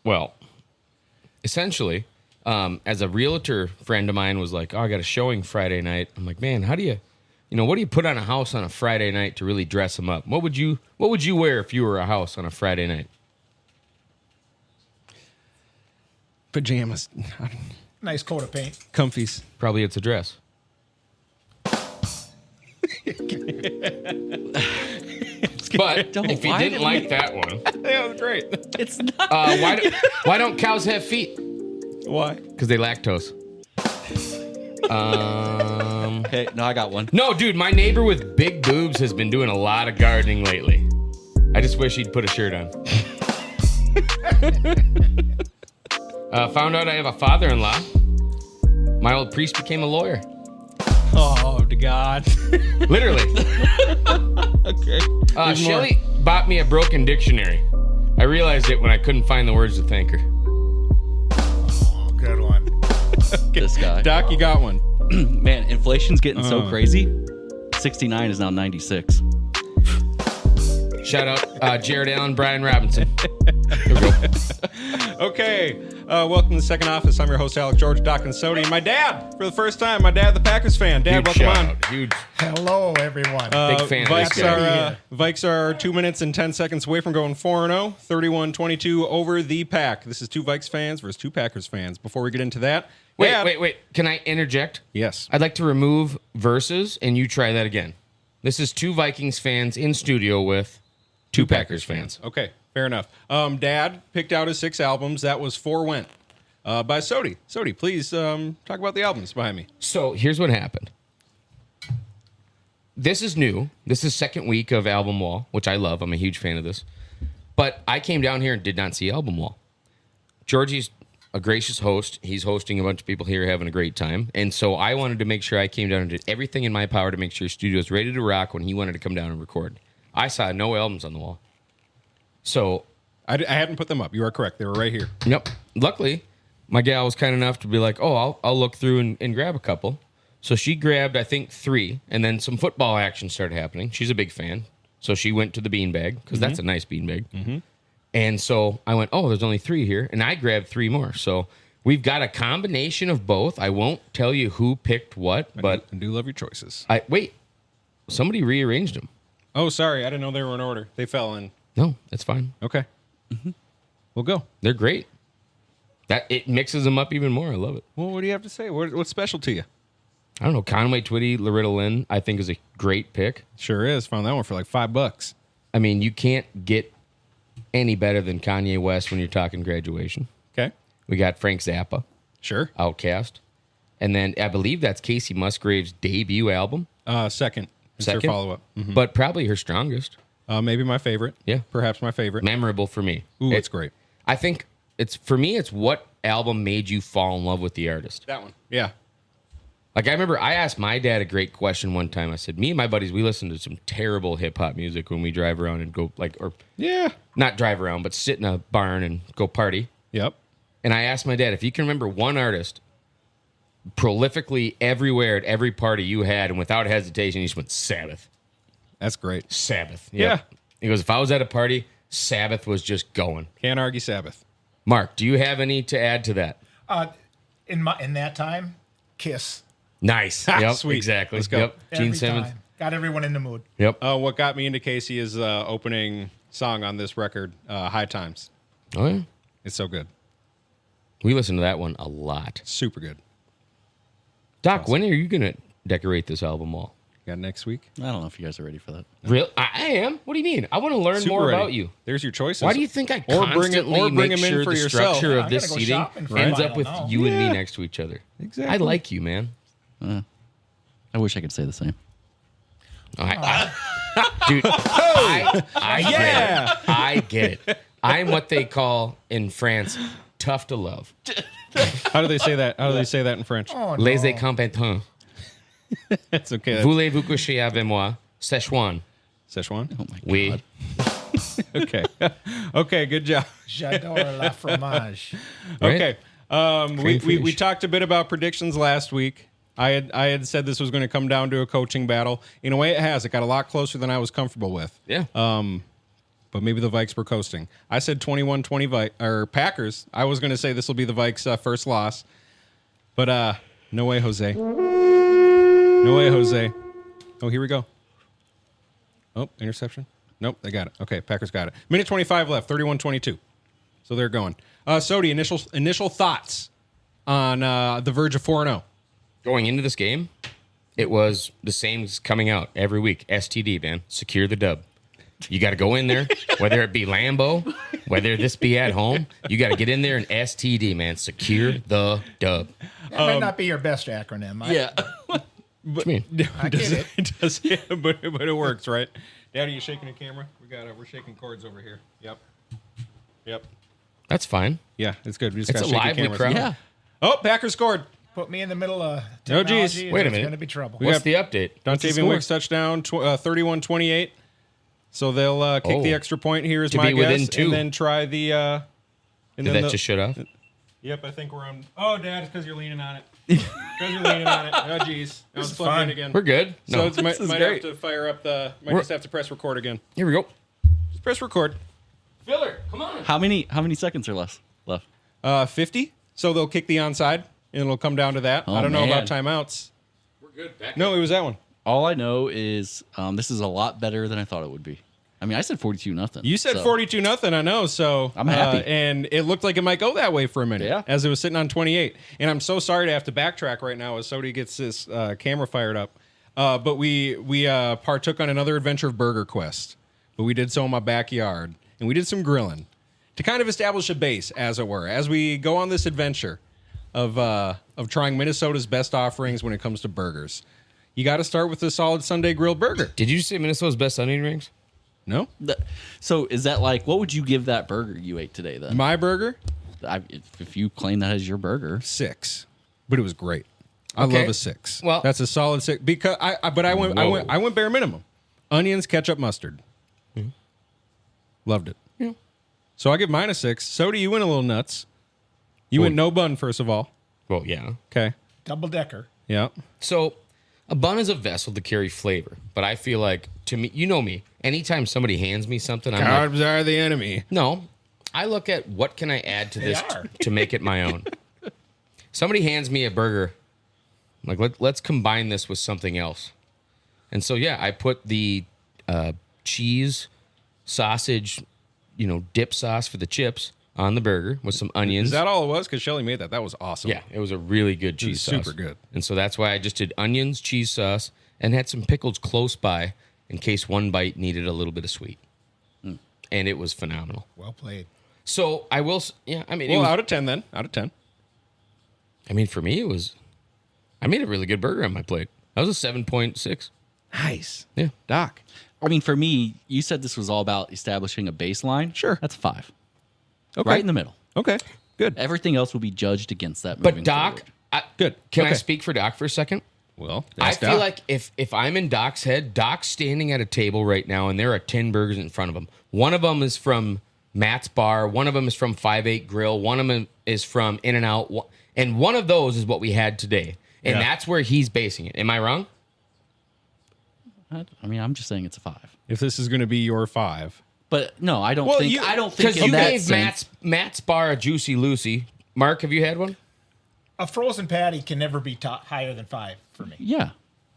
Well, essentially, as a realtor friend of mine was like, "Oh, I got a showing Friday night." I'm like, "Man, how do you, what do you put on a house on a Friday night to really dress them up? What would you wear if you were a house on a Friday night?" Pajamas. Nice coat of paint. Comfies. Probably it's a dress. But if you didn't like that one, Yeah, that's great. It's not. why don't cows have feet? Why? Because they lactose. Okay, no, I got one. No, dude, my neighbor with big boobs has been doing a lot of gardening lately. I just wish he'd put a shirt on. Found out I have a father-in-law. My old priest became a lawyer. Oh, to God. Literally. Okay. Shelly bought me a broken dictionary. I realized it when I couldn't find the words to thank her. Oh, good one. This guy. Doc, you got one. Man, inflation's getting so crazy. 69 is now 96. Shout out Jared Allen, Brian Robinson. Here we go. Okay. Welcome to the second office. I'm your host, Alex George, Doc and Sody. And my dad, for the first time, the Packers fan. Dad, Huge welcome shout on. out. Huge. Hello, everyone. Big fan of this guy. Vikes are 2 minutes and 10 seconds away from going 4-0, 31-22 over the Pack. This is two Vikes fans versus two Packers fans. Before we get into that, Dad, Wait. Can I interject? Yes. I'd like to remove verses, and you try that again. This is two Vikings fans in studio with two Packers fans. Okay, fair enough. Dad picked out his 6 albums. That was 4 went by Sody. Sody, please talk about the albums behind me. So here's what happened. This is new. This is second week of Album Wall, which I love. I'm a huge fan of this. But I came down here and did not see Album Wall. Georgie's a gracious host. He's hosting a bunch of people here having a great time. And so I wanted to make sure I came down and did everything in my power to make sure studio's ready to rock when he wanted to come down and record. I saw no albums on the wall. So I hadn't put them up. You are correct. They were right here. Yep. Luckily, my gal was kind enough to be like, "Oh, I'll look through and grab a couple." So she grabbed, I think, 3, and then some football action started happening. She's a big fan. So she went to the beanbag, because that's a nice beanbag. Mm-hmm. And so I went, "Oh, there's only 3 here." And I grabbed 3 more. So we've got a combination of both. I won't tell you who picked what, but I do love your choices. Wait, somebody rearranged them. Oh, sorry. I didn't know they were in order. They fell in. No, that's fine. Okay. Mm-hmm. We'll go. They're great. It mixes them up even more. I love it. Well, what do you have to say? What's special to you? I don't know. Conway Twitty, Loretta Lynn, I think is a great pick. Sure is. Found that one for like $5. I mean, you can't get any better than Kanye West when you're talking graduation. Okay. We got Frank Zappa, Sure. Outkast. And then I believe that's Casey Musgrave's debut album. Second. It's Second? her follow-up. Mm-hmm. But probably her strongest. Maybe my favorite. Yeah. Perhaps my favorite. Memorable for me. Ooh, it's great. I think it's what album made you fall in love with the artist. That one. Yeah. Like, I remember I asked my dad a great question one time. I said, me and my buddies, we listen to some terrible hip-hop music when we drive around and go, Yeah. not drive around, but sit in a barn and go party. Yep. And I asked my dad, if you can remember one artist prolifically everywhere at every party you had, and without hesitation, he just went, Sabbath. That's great. Sabbath. Yep. Yeah. He goes, if I was at a party, Sabbath was just going. Can't argue Sabbath. Mark, do you have any to add to that? In that time, Kiss. Nice. Yep, Sweet. exactly. Let's go. Yep. Gene Every Simmons. time. Got everyone in the mood. Yep. What got me into Casey is opening song on this record, High Times. Oh, yeah. It's so good. We listen to that one a lot. Super good. Doc, when are you going to decorate this album wall? Got next week? I don't know if you guys are ready for that. Real? I am. What do you mean? I want to learn Super more ready. about you. There's your choices. Why do you think I Or constantly bring make them in sure for the yourself? structure I'm of this gonna go seating shopping for ends it. up with I don't know. you and me Yeah. next to each other? Exactly. I like you, man. I wish I could say the same. Dude, I get it. I get it. I'm what they call in France tough to love. How do they say that? How do they say that in French? Oh, Les no. incompétents. It's okay. Voulez-vous coucher avec moi? Szechuan. Szechuan? Oh my god. Oui. Okay. Okay, good job. J'adore la fromage. Okay. We fish. talked a bit about predictions last week. I had said this was going to come down to a coaching battle. In a way, it has. It got a lot closer than I was comfortable with. Yeah. but maybe the Vikes were coasting. I said 21-20 or Packers. I was going to say this will be the Vikes' first loss, but no way, Jose. No way, Jose. Oh, here we go. Oh, interception. Nope, they got it. Okay, Packers got it. Minute 25 left, 31-22. So they're going. Sodi, initial thoughts on the verge of 4-0. Going into this game, it was the same as coming out every week. STD, man. Secure the dub. You got to go in there, whether it be Lambeau, whether this be at home. You got to get in there and STD, man. Secure the dub. That might not be your best acronym. Yeah. What do you mean? I get it. It does, yeah, but it works, right? Daddy, you shaking the camera? We're shaking cords over here. Yep. That's fine. Yeah, it's good. We just It's got a to shake the lively cameras. crowd. Yeah. Oh, Packers scored. Put me in the middle of Oh, technology. geez. and Wait a it's minute. going to be trouble. What's the update? Dontavian Wicks touchdown, 31-28. So they'll kick the extra point here is To my be within guess, 2. and then try the. And Did then that the- just shut off? Yep, I think we're on. Oh, Dad, it's because you're leaning on it. Because you're leaning on it. Oh, geez. I was is plugged in fun. again. We're good. So No. it's might is have great. to fire up the. Might We're- just have to press record again. Here we go. Just press record. Filler, come on. How many seconds are left? 50. So they'll kick the onside, and it'll come down to that. Oh, I don't know about man. timeouts. We're good. Back No, it was that one. All I know is this is a lot better than I thought it would be. I mean, I said 42-0. You said so- 42-0. I know. So I'm happy. and it looked like it might go that way for a minute. Yeah. As it was sitting on 28. And I'm so sorry to have to backtrack right now as Sodi gets this camera fired up. But we partook on another adventure of Burger Quest. But we did so in my backyard, and we did some grilling to kind of establish a base, as it were, as we go on this adventure of trying Minnesota's best offerings when it comes to burgers. You got to start with a solid Sunday grilled burger. Did you say Minnesota's best onion rings? No, So is that like, what would you give that burger you ate today then? my burger If you claim that as your burger. 6, but it was great. I Okay. love a 6. Well- that's a solid 6 because I went bare minimum. Onions, ketchup, mustard. Loved it. Yeah. So I give mine a 6. So do you went a little nuts. You went no bun first of all. Well, yeah. Okay. Double decker. Yeah. So a bun is a vessel to carry flavor, but I feel like, to me, you know me, anytime somebody hands me something, I'm like, Carbs are the enemy. no, I look at what can I add to this are. to make it my own. Somebody hands me a burger, I'm like, let's combine this with something else. And so, yeah, I put the cheese, sausage, dip sauce for the chips on the burger with some onions. Is that all it was? Because Shelly made that. That was awesome. Yeah, it was a really good cheese sauce. super good. And so that's why I just did onions, cheese sauce, and had some pickles close by in case one bite needed a little bit of sweet. And it was phenomenal. Well played. So I will, I mean, Well, out of 10 then. Out of 10. for me, I made a really good burger on my plate. That was a 7.6. Nice. Yeah. Doc. I mean, for me, you said this was all about establishing a baseline. Sure. That's a 5. Okay. Right in the middle. Okay. Good. Everything else will be judged against that. But moving Doc, forward. Good. Can I Okay. speak for Doc for a second? Well, I that's feel Doc. like if I'm in Doc's head, Doc's standing at a table right now, and there are 10 burgers in front of him. One of them is from Matt's Bar. One of them is from 5-8 Grill. One of them is from In-N-Out. And one of those is what we had today. And Yeah. that's where he's basing it. Am I wrong? I mean, I'm just saying it's a 5. if this is going to be your 5. But no, I don't Well, think. you- I don't think Because in you that gave sense. Matt's Bar a Juicy Lucy. Mark, have you had one? A frozen patty can never be higher than 5 for me. Yeah.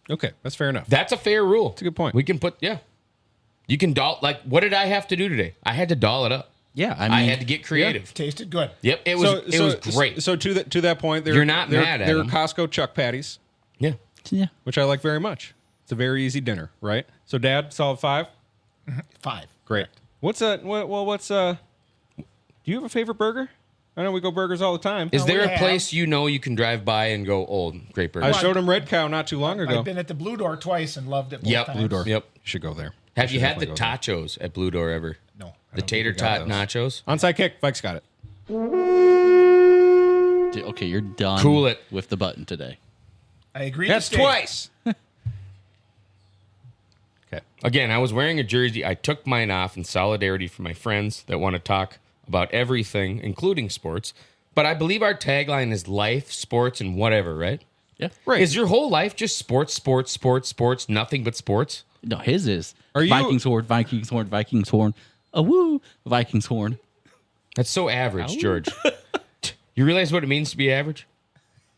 Okay, that's fair enough. That's a fair rule. That's a good point. We can put, You can doll, what did I have to do today? I had to doll it up. Yeah. I I mean, had to get creative. Tasted good. Yep, it was great. So to that point, You're not mad at they're them. Costco chuck patties, Yeah. yeah. which I like very much. It's a very easy dinner, right? So, Dad, solid 5. 5. Great. What's do you have a favorite burger? I know we go burgers all the time. Is there we a have. place you can drive by and go, oh, great burger? I showed him Red Cow not too long ago. I've been at the Blue Door twice and loved it both Yep, times. Blue Door. Yep. You should go there. Have you had the definitely go tachos at Blue Door ever? No. The tater tot nachos? Onside kick. Vikes got it. Okay, you're done. Cool it. with the button today. I agree. That's to stay. twice. Okay. Again, I was wearing a jersey. I took mine off in solidarity for my friends that want to talk about everything, including sports. But I believe our tagline is life, sports, and whatever, right? Yeah. Right. Is your whole life just sports, sports, sports, sports, nothing but sports? No, his is Are you- Vikings horn, Vikings horn, Vikings horn. A woo Vikings horn. That's so average, George. You realize what it means to be average?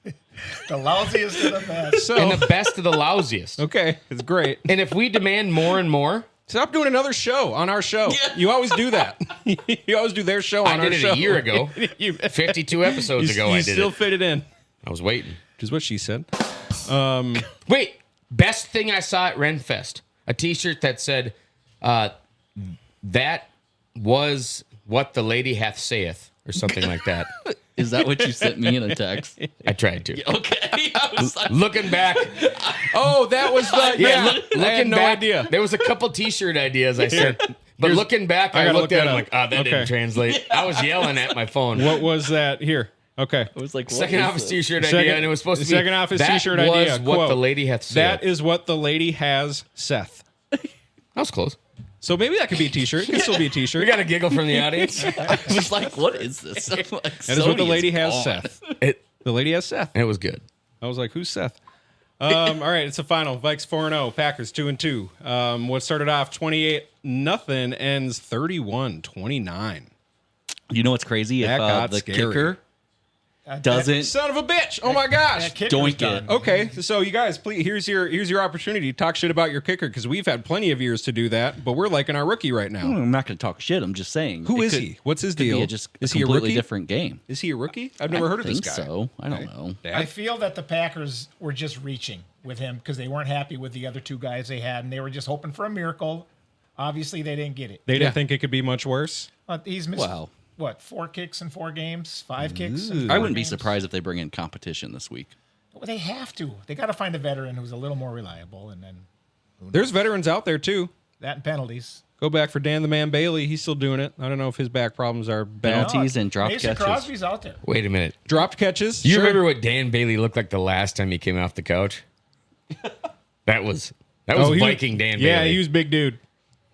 The lousiest of the best. So, And the best of the lousiest. okay, it's great. And if we demand more and more, Stop doing another show on our show. You always do that. You always do their show on I our did show. it a year ago. 52 episodes ago, I did still it. fit it in. I was waiting. Which is what she said. Wait, best thing I saw at Renfest. A t-shirt that said, that was what the lady hath saith, or something like that. Is that what you sent me in a text? I tried to. Okay. I was like, Looking back, Oh, that was the... Yeah, I had no back, idea. There was a couple t-shirt ideas I sent. But looking back, I gotta looked look at that it, I'm up. like, that Okay. didn't translate. I was yelling at my phone. What was that? Here. Okay. I was like, what Second is office this? t-shirt Second- idea, and it was supposed to be second office that t-shirt was idea, what quote, the lady hath saith. That is what the lady has, Seth. That was close. So maybe that could be a t-shirt. It could still be a t-shirt. We got a giggle from the audience. I was like, what is this? I'm like, That is what the lady has, on. Seth. It The lady has Seth. it was good. I was like, who's Seth? All right, it's the final. Vikes 4-0, Packers 2-2. What started off 28-0 ends 31-29. You know what's crazy? That got If the scary. kicker doesn't Son of a bitch! Oh my gosh! That kicker's Doink it. done. Okay, so you guys, please, here's your opportunity to talk shit about your kicker because we've had plenty of years to do that, but we're liking our rookie right now. I'm not going to talk shit. I'm just saying. Who It is could- he? What's his could be deal? just Is a he a completely rookie? different game. Is he a rookie? I've never heard of this think guy. so. I don't know. I feel that the Packers were just reaching with him because they weren't happy with the other two guys they had, and they were just hoping for a miracle. Obviously, they didn't get it. They didn't think it could be much worse. He's missed, Wow. what, 4 kicks in 4 games? 5 kicks in Ooh. 4 I wouldn't be games? surprised if they bring in competition this week. Well, they have to. They got to find a veteran who's a little more reliable, and then There's veterans out there too. that and penalties. Go back for Dan the Man Bailey. He's still doing it. I don't know if his back problems are bad. Penalties and dropped Mason catches. Crosby's out there. Wait a minute. Dropped catches. You sure. remember what Dan Bailey looked like the last time he came off the couch? That was Oh, he- Viking Dan Yeah, Bailey. he was big dude.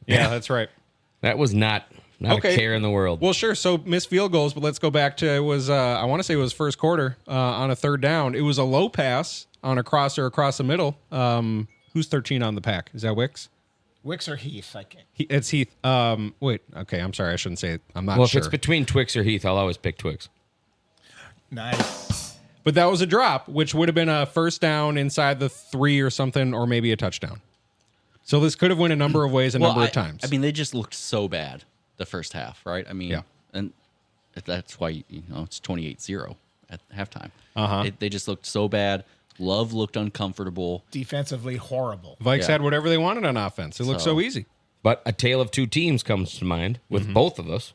Yeah, that's right. That was not Okay. a care in the world. Well, sure. So missed field goals, but let's go back to it was I want to say it was first quarter on a third down. It was a low pass on a crosser across the middle. Who's 13 on the pack? Is that Wicks? Wicks or Heath? I can't. It's Heath. Wait. Okay, I'm sorry. I shouldn't say it. I'm not Well, sure. if it's between Twix or Heath, I'll always pick Twix. Nice. But that was a drop, which would have been a first down inside the 3 or something, or maybe a touchdown. So this could have went a number of ways, a number of times. I mean, they just looked so bad the first half, right? I mean, Yeah. and that's why it's 28-0 at halftime. Uh-huh. They just looked so bad. Love looked uncomfortable. Defensively horrible. Vikes Yeah. had whatever they wanted on offense. It looked so So- easy. But a tale of two teams comes to mind with Mm-hmm. both of us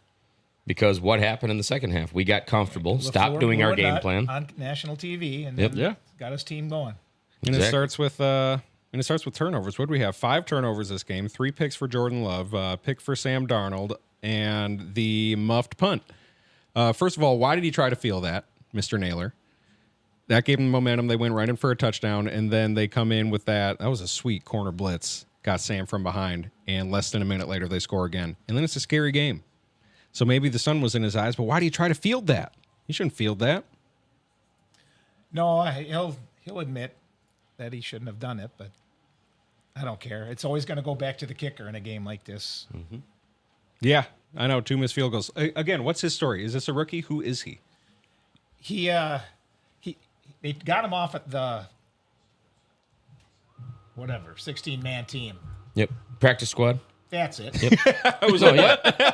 because what happened in the second half? We got comfortable, stopped LaFleur doing our blew a game nut plan. on national TV, and Yep. then Yeah. got his team going. And it Exactly. starts with turnovers. What do we have? 5 turnovers this game. 3 picks for Jordan Love, pick for Sam Darnold, and the muffed punt. First of all, why did he try to field that, Mr. Naylor? That gave them momentum. They went right in for a touchdown, and then they come in with that. That was a sweet corner blitz. Got Sam from behind, and less than a minute later, they score again. And then it's a scary game. So maybe the sun was in his eyes, but why do you try to field that? You shouldn't field that. No, he'll admit that he shouldn't have done it, but I don't care. It's always going to go back to the kicker in a game like this. Yeah, I know. 2 missed field goals. Again, what's his story? Is this a rookie? Who is he? They got him off at the 16-man team. Yep. Practice squad. That's it. I was like,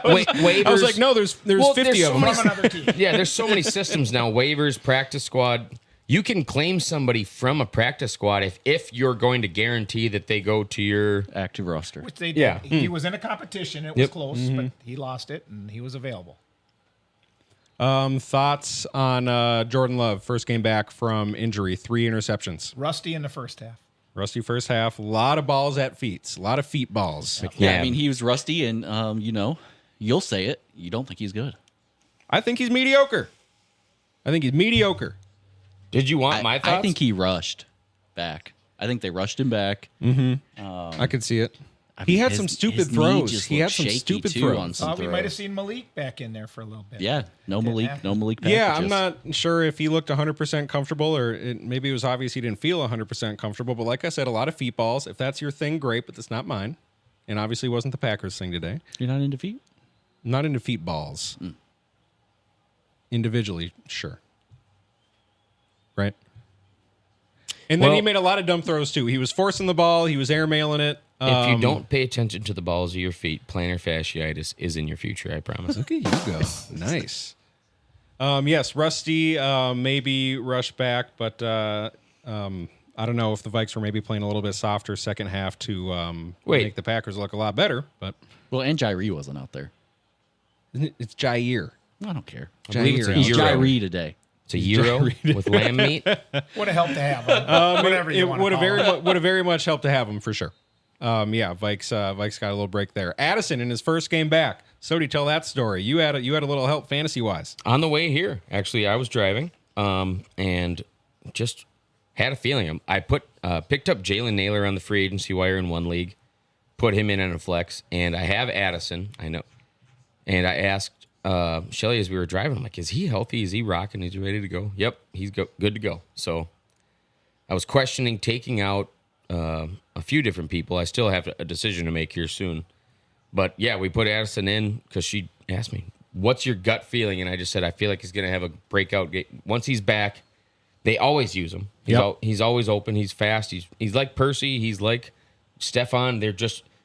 what? Waivers. I was like, no, there's Well, 50 there's of so them. many- From another team. Yeah, there's so many systems now. Waivers, practice squad. You can claim somebody from a practice squad if you're going to guarantee that they go to your. Active roster. Which they did. Yeah. He was in a competition. It was Yep. close, but he lost it, and he was available. Thoughts on Jordan Love, first game back from injury, 3 interceptions. Rusty in the first half. Rusty first half, a lot of balls at feet, a lot of feet balls. Yeah, I mean, he was rusty, and, you'll say it. You don't think he's good. I think he's mediocre. Did you want my thoughts? I think he rushed back. I think they rushed him back. I could see it. I He mean, had his- some stupid his knee throws. just He had looked some shaky, stupid too, throws. on some We might have throws. seen Malik back in there for a little bit. Yeah, no Didn't Malik, happen. no Malik. Yeah, I'm packages. not sure if he looked 100% comfortable or maybe it was obvious he didn't feel 100% comfortable. But like I said, a lot of feet balls. If that's your thing, great, but that's not mine. And obviously wasn't the Packers thing today. You're not into feet? Not into feet balls. Individually, sure. Right? And then he made a lot of dumb throws, too. He was forcing the ball. He was airmailing it. If you don't pay attention to the balls of your feet, plantar fasciitis is in your future, I promise. Look at you go. Nice. Yes, Rusty maybe rush back, but I don't know if the Vikes were maybe playing a little bit softer second half to make the Packers look a lot better. But Well, and Jairi wasn't out there. it's Jair. I don't care. I believe it's a He's gyro. Jairi today. It's a gyro with lamb meat. Would have helped to have him. Whatever you want to call it. Would have very much helped to have him for sure. Vikes got a little break there. Addison in his first game back. Sody, tell that story. You had a little help fantasy wise. On the way here, actually, I was driving and just had a feeling. I picked up Jalen Naylor on the free agency wire in one league, put him in on a flex, and I have Addison. I know. And I asked Shelly as we were driving, I'm like, is he healthy? Is he rocking? Is he ready to go? Yep, he's good to go. So I was questioning taking out a few different people. I still have a decision to make here soon. But, yeah, we put Addison in because she asked me, what's your gut feeling? And I just said, I feel like he's going to have a breakout game. Once he's back, they always use him. He's always open. He's fast. He's like Percy. He's like Stefan.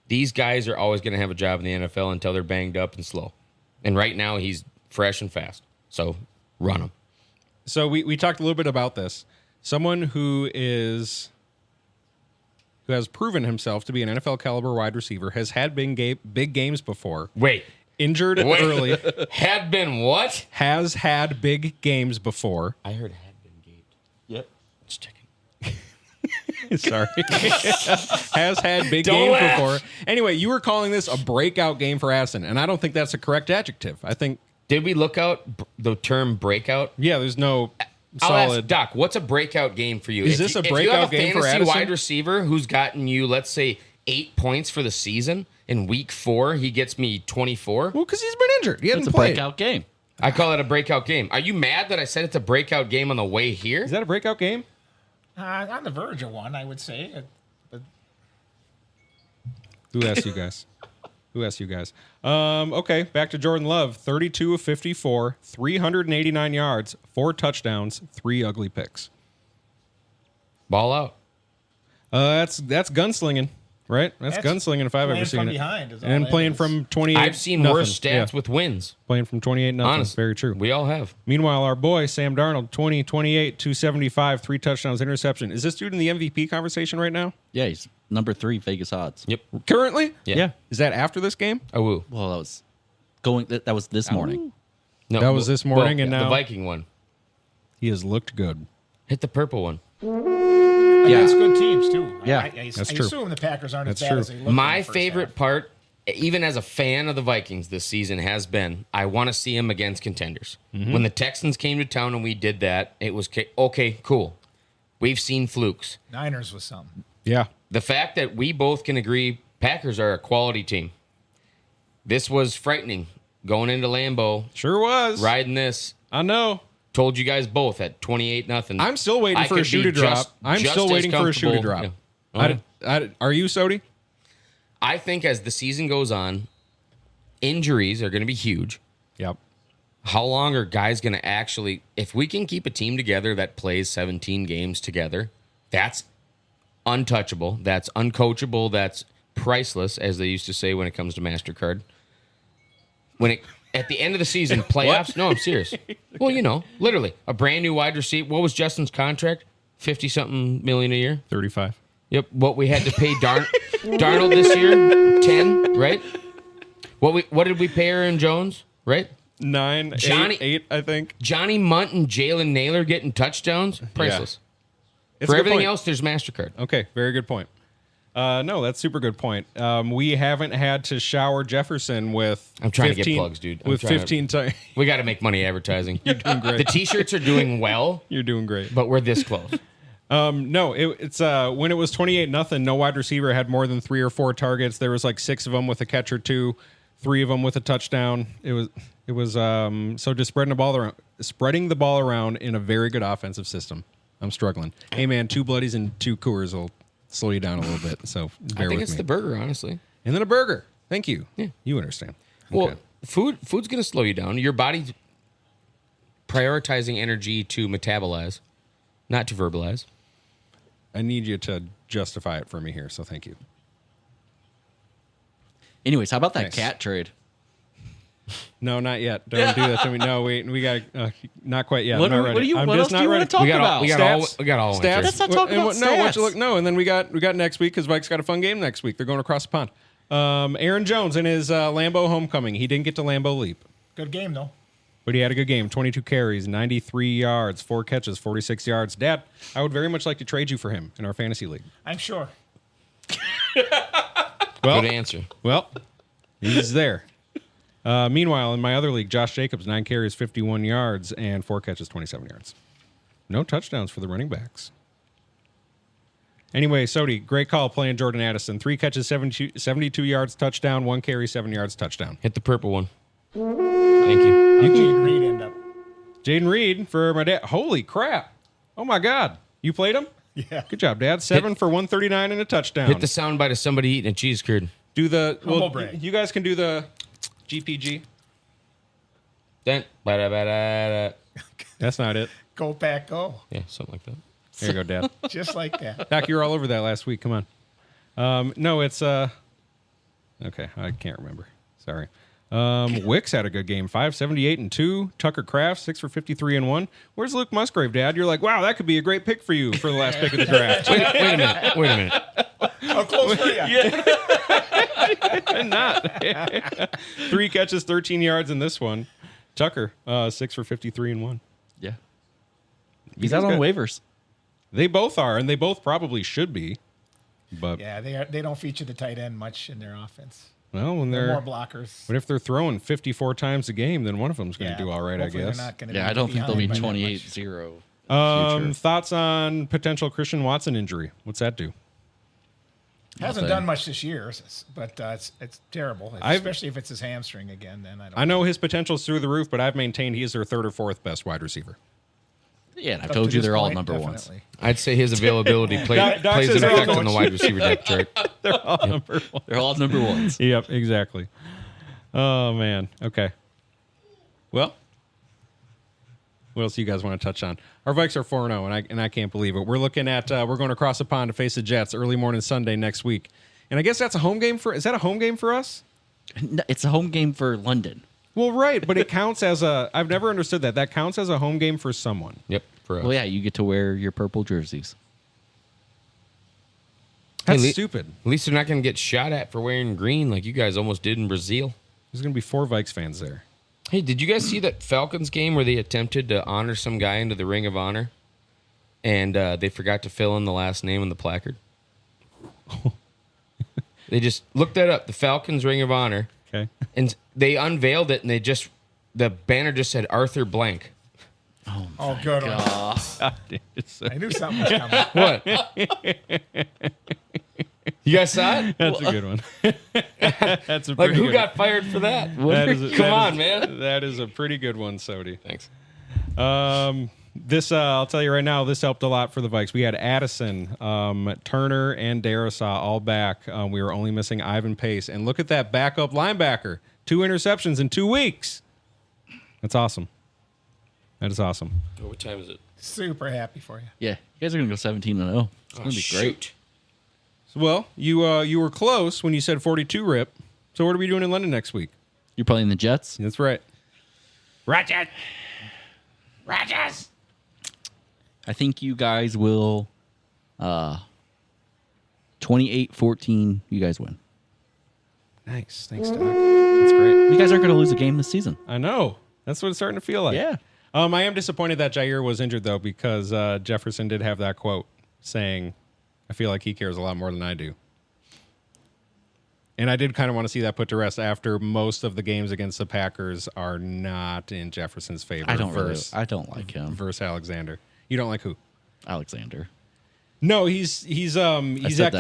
These guys are always going to have a job in the NFL until they're banged up and slow. And right now, he's fresh and fast. So, run him. So we talked a little bit about this. Someone who has proven himself to be an NFL caliber wide receiver, has had big games before. Injured early. Had been what? Has had big games before. I heard had been gaped. Yep. Just checking. Sorry. Has had big games before. Anyway, you were calling this a breakout game for Addison, and I don't think that's a correct adjective. I think... Did we look out the term breakout? Yeah, there's no... I'll ask solid. Doc, what's a breakout game for you? Is this a breakout game for If you have a fantasy Addison? wide receiver who's gotten you, let's say, 8 points for the season, in week 4, he gets me 24. Well, because he's been injured. He hasn't It's a played. breakout game. I call it a breakout game. Are you mad that I said it's a breakout game on the way here? Is that a breakout game? On the verge of one, I would say. But Who asked you guys? Okay, back to Jordan Love. 32 of 54, 389 yards, 4 touchdowns, 3 ugly picks. Ball out. That's gunslinging, right? That's gunslinging if I've ever playing seen from it. behind is all And that playing is. from 28. I've seen worse stats with wins. Playing from 28-0. Honest. Very true. We all have. Meanwhile, our boy, Sam Darnold, 20, 28, 275, 3 touchdowns, interception. Is this dude in the MVP conversation right now? Yeah, he's number 3 Vegas odds. Yep. Currently? Yeah. Is that after this game? Oh, woo. Well, that was this morning. No, That was this morning, and the now- Viking one. He has looked good. Hit the purple one. against good teams, too. Yeah, I that's true. assume the Packers aren't That's as bad true. as they look. in My the first favorite half. part, even as a fan of the Vikings this season, has been I want to see him against contenders. When the Texans came to town and we did that, it was okay, cool. We've seen flukes. Niners was something. Yeah. The fact that we both can agree Packers are a quality team. This was frightening. Going into Lambeau, Sure was. riding this. I know. Told you guys both at 28-0. I'm still waiting for a shoe to drop. I'm still waiting for a shoe to drop. Are you, Sody? I think as the season goes on, injuries are going to be huge. Yep. How long are guys going to actually, if we can keep a team together that plays 17 games together, that's untouchable, that's uncoachable, that's priceless, as they used to say when it comes to MasterCard. At the end of the season, playoffs, no, I'm serious. Well, literally, a brand new wide receiver. What was Justin's contract? 50-something million a year? 35. Yep. What we had to pay Darnold this year? 10, right? What did we pay Aaron Jones, right? 9, Johnny- 8, I think. Johnny Munt and Jalen Naylor getting touchdowns? Priceless. It's For a good everything point. else, there's MasterCard. Okay, very good point. No, that's super good point. We haven't had to shower Jefferson with. I'm trying to get plugs, dude. With 15 times. We got to make money advertising. You're doing great. The T-shirts are doing well, You're doing great. but we're this close. No, it's when it was 28-0, no wide receiver had more than 3 or 4 targets. There was like 6 of them with a catch or 2, 3 of them with a touchdown. It was so just spreading the ball around in a very good offensive system. I'm struggling. Hey man, 2 bloodies and 2 Coors will slow you down a little bit. So bear I think with it's me. the burger, honestly. And then a burger. Thank you. Yeah. You understand. Well, Okay. Food's going to slow you down. Your body's prioritizing energy to metabolize, not to verbalize. I need you to justify it for me here, so thank you. Anyways, how about that Nice. cat trade? No, not yet. Don't do that to me. No, wait, we got not quite yet. What I'm are- not ready. what do you- I'm what just else do you not wanna ready. talk We got about? Stats. all Let's not talk about stats. No, and then we got next week because Mike's got a fun game next week. They're going across the pond. Aaron Jones in his Lambeau homecoming. He didn't get to Lambeau Leap, Good game, though. but he had a good game. 22 carries, 93 yards, 4 catches, 46 yards. Dad, I would very much like to trade you for him in our fantasy league. I'm sure. Well, Good answer. well, he's there. Meanwhile, in my other league, Josh Jacobs, 9 carries, 51 yards, and 4 catches, 27 yards. No touchdowns for the running backs. Anyway, Sodi, great call playing Jordan Addison. 3 catches, 72 yards, touchdown, 1 carry, 7 yards, touchdown. Hit the purple one. Thank you. How'd Jade Reed end up? Jaden Reed for my dad. Holy crap. Oh, my God. You played him? Yeah. Good job, Dad. 7 for 139 and a touchdown. Hit the soundbite of somebody eating a cheese curd. Do the... Humble Well, brag. you guys can do the GPG. Then, ba-da-ba-da-da. That's not it. Go Pack, go. Yeah, something like that. There you go, Dad. Just like that. Doc, you were all over that last week. Come on. No, it's okay. I can't remember. Sorry. Wicks had a good game. 578 and 2. Tucker Kraft 6 for 53 and 1. Where's Luke Musgrave, Dad? You're like, wow, that could be a great pick for you for the last pick of the draft. Wait a minute. Wait a minute. How close were you? Not 3 catches, 13 yards in this one. Tucker 6 for 53 and 1. Yeah. He's out on good. waivers. They both are, and they both probably should be. But Yeah, they don't feature the tight end much in their offense. well, when They're they're more blockers. but if they're throwing 54 times a game, then one of them's going to Yeah, do all right, I hopefully they're guess. not gonna Yeah, be I don't think they'll be behind by that much. 28-0. Thoughts on potential Christian Watson injury? What's that do? Hasn't Nothing. done much this year, but it's terrible. Especially if it's his hamstring again. Then I know his potential's through the roof, but I've maintained he's their 3rd or 4th best wide receiver. Yeah, and I've Up told to you this they're all point, number ones. definitely. I'd say his availability Doc plays says an they're all effect on the going- wide receiver depth chart. They're all number 1. They're all number ones. Yep, exactly. Oh man. Okay. Well, what else do you guys want to touch on? Our Vikes are 4-0, and I can't believe it. We're looking at we're going across the pond to face the Jets early morning Sunday next week, and I guess that's a home game for. Is that a home game for us? No, it's a home game for London. Well, right, but it counts as a. I've never understood that. That counts as a home game for someone. Yep. For us. Well, yeah, you get to wear your purple jerseys. That's Hey, stupid. At least they're not going to get shot at for wearing green like you guys almost did in Brazil. There's going to be 4 Vikes fans there. Hey, did you guys see that Falcons game where they attempted to honor some guy into the Ring of Honor, and they forgot to fill in the last name on the placard? They just looked that up. The Falcons Ring of Honor, Okay. and they unveiled it, and the banner just said Arthur Blank. Oh, good one. I knew something was coming. What? You guys saw it? That's a good one. That's a Like, pretty who good got fired for that? Come on, man. That is a pretty good one, Sodi. Thanks. This I'll tell you right now, this helped a lot for the Vikes. We had Addison, Turner, and Darisaw all back. We were only missing Ivan Pace. And look at that backup linebacker. 2 interceptions in 2 weeks. That's awesome. That is awesome. Oh, what time is it? Super happy for you. Yeah, you guys are going to go 17-0. It's going to be great. Well, you were close when you said 42 rip. So what are we doing in London next week? You're playing the Jets? That's right. Rogers. I think you guys will 28-14. You guys win. Nice. Thanks, Doc. That's great. You guys aren't going to lose a game this season. I know. That's what it's starting to feel like. Yeah. I am disappointed that Jair was injured, though, because Jefferson did have that quote saying, I feel like he cares a lot more than I do. And I did kind of want to see that put to rest after most of the games against the Packers are not in Jefferson's favor. I don't like him. Versus Alexander. You don't like who? Alexander. No, he's said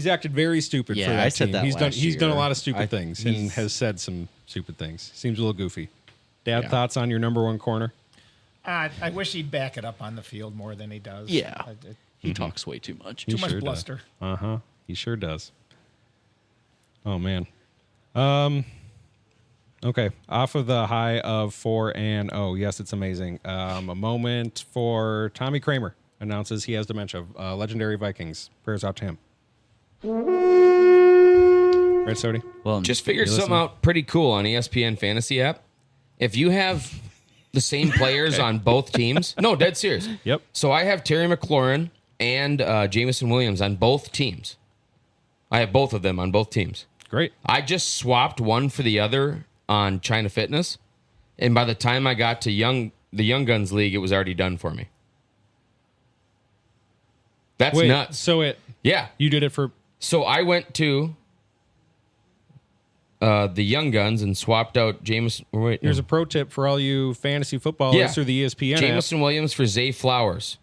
acted very stupid Yeah, for that I said team. that He's last done a year. lot of stupid things and he's- has said some stupid things. Seems a little goofy. Dad, Yeah. thoughts on your number 1 corner? I wish he'd back it up on the field more than he does. Yeah. Too He talks way too much. much sure does. bluster. He sure does. Oh man. All Okay. Off of the high of 4-0. Yes, it's amazing. A moment for Tommy Kramer announces he has dementia. Legendary Vikings. Prayers out to him. Right, Sody? Well, Just figured You something listen? out pretty cool on ESPN Fantasy app. If you have the same players on both teams, no, dead serious. Yep. So I have Terry McLaurin and Jamison Williams on both teams. I have both of them on both teams. Great. I just swapped one for the other on China Fitness, and by the time I got to the Young Guns League, it was already done for me. That's Wait, nuts. so Yeah. you did it for... So I went to the Young Guns and swapped out Jameson. Wait, Here's no. a pro tip for all you fantasy footballers Yeah. through the ESPN app. Jamison Williams for Zay Flowers.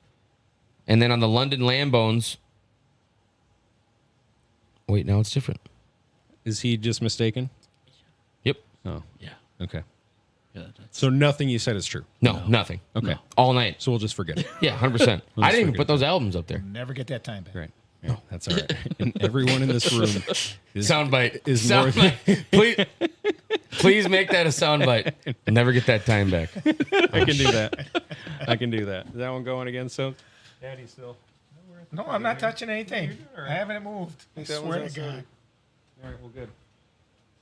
And then on the London Lambones. Wait, now it's different. Is he just mistaken? Yep. Oh, yeah. okay. Yeah, that's, So nothing you said is true. No, nothing. Okay. All night. So we'll just forget it. Yeah, 100%. I didn't even put those albums up there. Never get that time back. Right. Yeah, that's all right. And everyone in this room is Soundbite. is more Soundbite. Please make that a soundbite. Never get that time back. I can do that. I can do that. Is that one going again? So, Daddy still. No, I'm not touching anything. I haven't moved. I that swear one's to outside. God. All right. Well, good.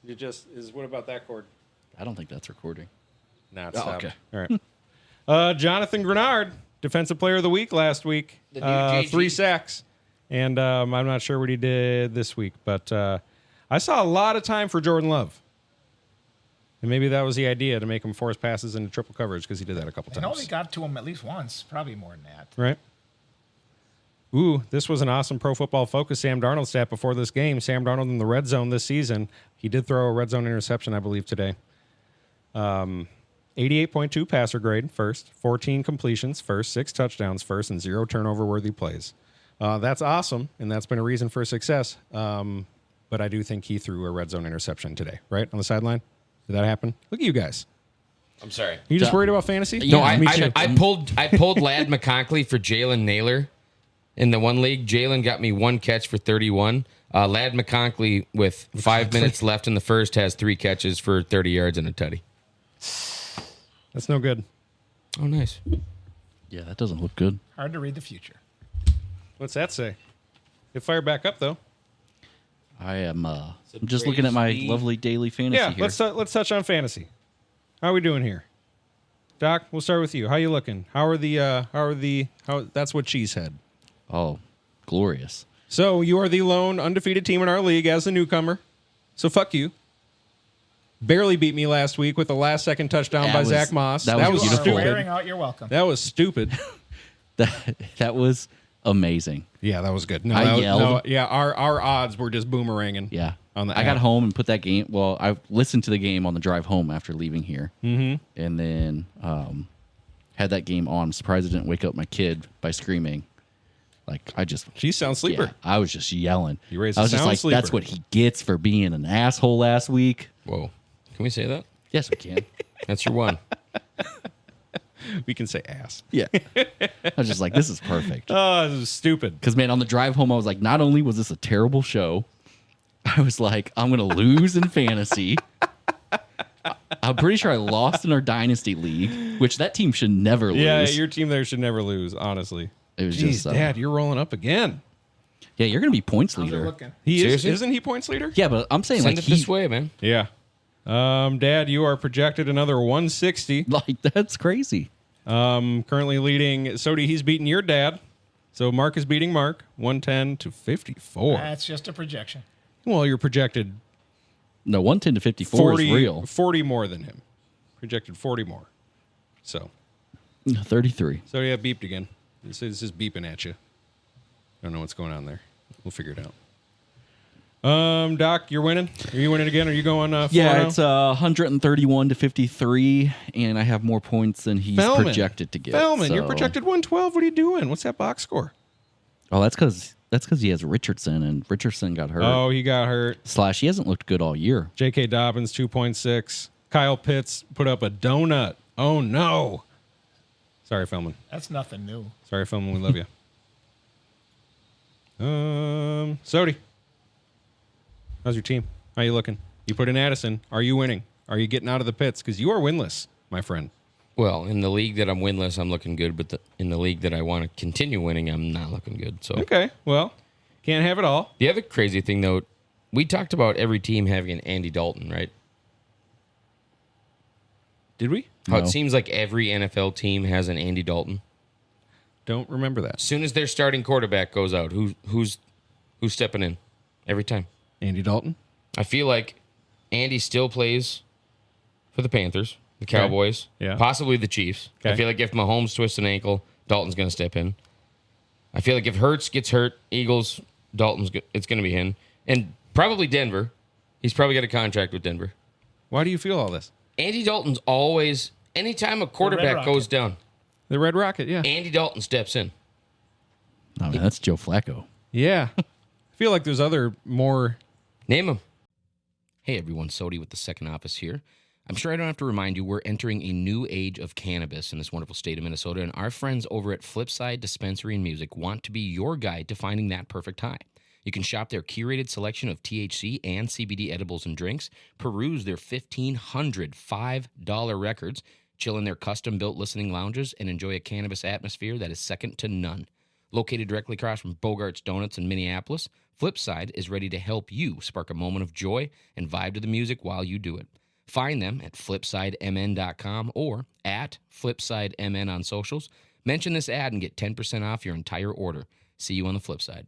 You just is. What about that chord? I don't think that's recording. Nah, Oh, stop. okay. All right. Jonathan Grenard, Defensive Player of the Week last week. The new JG. 3 sacks. And I'm not sure what he did this week, but I saw a lot of time for Jordan Love. And maybe that was the idea, to make him force passes into triple coverage, because he did that a couple I know times. they got to him at least once, probably more than that. Right. Ooh, this was an awesome Pro Football Focus Sam Darnold stat before this game. Sam Darnold in the red zone this season. He did throw a red zone interception, I believe, today. 88.2 passer grade, first. 14 completions, first. 6 touchdowns, first. And 0 turnover-worthy plays. That's awesome, and that's been a reason for success. But I do think he threw a red zone interception today, right? On the sideline? Did that happen? Look at you guys. I'm sorry. Are you just worried about fantasy? No, Yeah, I me too. pulled Lad McConkley for Jalen Naylor in the one league. Jalen got me 1 catch for 31. Lad McConkley, with 5 minutes left in the first, has 3 catches for 30 yards and a tutty. That's no good. Oh, nice. Yeah, that doesn't look good. Hard to read the future. What's that say? It fired back up, though. I am I'm just looking at my lovely daily fantasy Yeah, here. let's touch on fantasy. How are we doing here? Doc, we'll start with you. How you looking? How that's what Cheesehead. Oh, glorious. So you are the lone undefeated team in our league as a newcomer. So fuck you. Barely beat me last week with a last-second touchdown That by was- Zach Moss. that That was was You are beautiful. wearing stupid. out your welcome. That was stupid. That was amazing. Yeah, that was good. No, I that was- yelled. no, yeah, our odds were just boomeranging. Yeah. On the I got app. home and put that game. Well, I listened to the game on the drive home after leaving here. Mm-hmm. And then had that game on. I'm surprised I didn't wake up my kid by screaming. Like, I just... She sounds sleeper. Yeah, I was just yelling. You raised I a was just sound like, sleeper. that's what he gets for being an asshole last week. Whoa. Can we say that? Yes, we can. That's your one. We can say ass. Yeah. I was just like, this is perfect. Oh, this is stupid. Because, man, on the drive home, I was like, not only was this a terrible show, I was like, I'm going to lose in fantasy. I'm pretty sure I lost in our Dynasty League, which that team should never lose. Yeah, your team there should never lose, honestly. It was Jeez, just, Dad, you're rolling up again. yeah, you're going to be points How's it leader. looking? He is, Seriously? isn't he points leader? Yeah, but I'm saying Send like it this way, man. Yeah. Dad, you are projected another 160. like that's crazy. Currently leading Sody, he's beating your dad. So Mark is beating Mark, 110 to 54. That's just a projection. Well, you're projected No, 110 to 54 40, is real. 40 more than him. Projected 40 more. So 33. yeah, beeped again. This is beeping at you. I don't know what's going on there. We'll figure it out. Doc, you're winning? Are you winning again? Are you going 4-0? Yeah, it's 131 to 53, and I have more points than he's Fellman. projected to get. Fellman, you're so- projected 112. What are you doing? What's that box score? Oh, that's because he has Richardson, and Richardson got hurt. Oh, he got hurt. Slash, he hasn't looked good all year. J.K. Dobbins, 2.6. Kyle Pitts put up a donut. Oh, no. Sorry, Fellman. That's nothing new. Sorry, Fellman. We love you. Sody. How's your team? How you looking? You put in Addison. Are you winning? Are you getting out of the pits? Because you are winless, my friend. Well, in the league that I'm winless, I'm looking good, but in the league that I want to continue winning, I'm not looking good. So Okay, well, can't have it all. the other crazy thing, though, we talked about every team having an Andy Dalton, right? Did we? How No. it seems like every NFL team has an Andy Dalton. Don't remember that. As soon as their starting quarterback goes out, who's stepping in every time? Andy Dalton? I feel like Andy still plays for the Panthers, the Cowboys, Yeah. possibly the Chiefs. I Okay. feel like if Mahomes twists an ankle, Dalton's going to step in. I feel like if Hurts gets hurt, Eagles, it's going to be him. And probably Denver. He's probably got a contract with Denver. Why do you feel all this? Andy Dalton's always, anytime a quarterback Rocket. goes down, The Red Rocket, yeah. Andy Dalton steps in. I mean, that's Joe Flacco. Yeah. I feel like there's other more... Name him. Hey everyone, Sodi with the Second Office here. I'm sure I don't have to remind you we're entering a new age of cannabis in this wonderful state of Minnesota, and our friends over at Flipside Dispensary and Music want to be your guide to finding that perfect high. You can shop their curated selection of THC and CBD edibles and drinks, peruse their 1,500 $5 records, chill in their custom-built listening lounges, and enjoy a cannabis atmosphere that is second to none. Located directly across from Bogart's Donuts in Minneapolis, Flipside is ready to help you spark a moment of joy and vibe to the music while you do it. Find them at flipsidemn.com or at flipsidemn on socials. Mention this ad and get 10% off your entire order. See you on the flip side.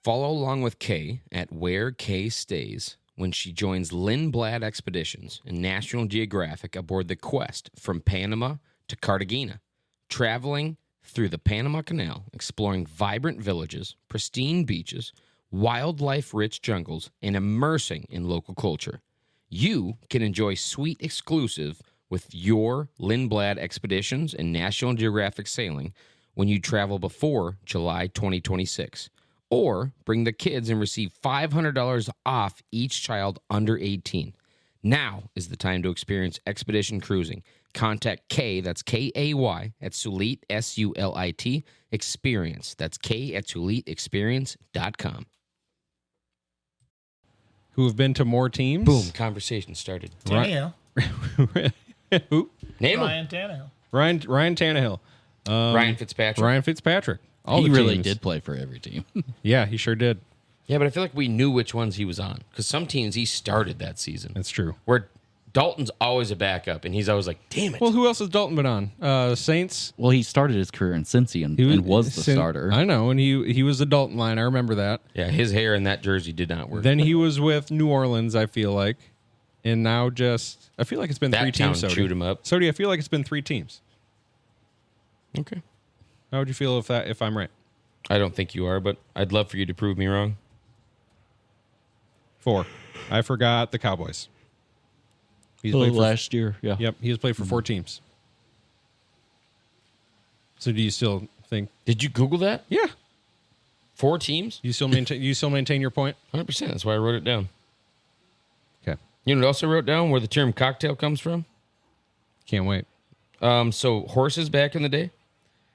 Follow along with Kay at Where Kay Stays when she joins Lindblad Expeditions and National Geographic aboard the quest from Panama to Cartagena, traveling through the Panama Canal, exploring vibrant villages, pristine beaches, wildlife-rich jungles, and immersing in local culture. You can enjoy sweet exclusive with your Lindblad Expeditions and National Geographic sailing when you travel before July 2026. Or bring the kids and receive $500 off each child under 18. Now is the time to experience expedition cruising. Contact Kay, that's K-A-Y, at Sulit, S-U-L-I-T, Experience. That's K at SulitExperience.com. Who have been to more teams? Boom, conversation started. Tannehill. Who? Name him. Ryan Tannehill. Ryan Tannehill. Ryan Fitzpatrick. Ryan Fitzpatrick. All He the really teams. did play for every team. Yeah, he sure did. Yeah, but I feel like we knew which ones he was on. Because some teams he started that season. That's true. Where Dalton's always a backup, and he's always like, damn it. Well, who else has Dalton been on? The Saints. Well, he started his career in Cincy and was the starter. I know, and he was the Dalton line. I remember that. Yeah, his hair in that jersey did not work. Then he was with New Orleans, I feel like. And now I feel like it's been That three teams. town chewed him up. Sodi, I feel like it's been 3 teams. Okay. How would you feel if I'm right? I don't think you are, but I'd love for you to prove me wrong. 4. I forgot the Cowboys. He's played for, Last year, yeah. Yep, he has played for 4 teams. So do you still think? Did you Google that? Yeah. 4 teams? You still maintain your point? 100%. That's why I wrote it down. Okay. You know what else I wrote down? Where the term cocktail comes from? Can't wait. So horses back in the day,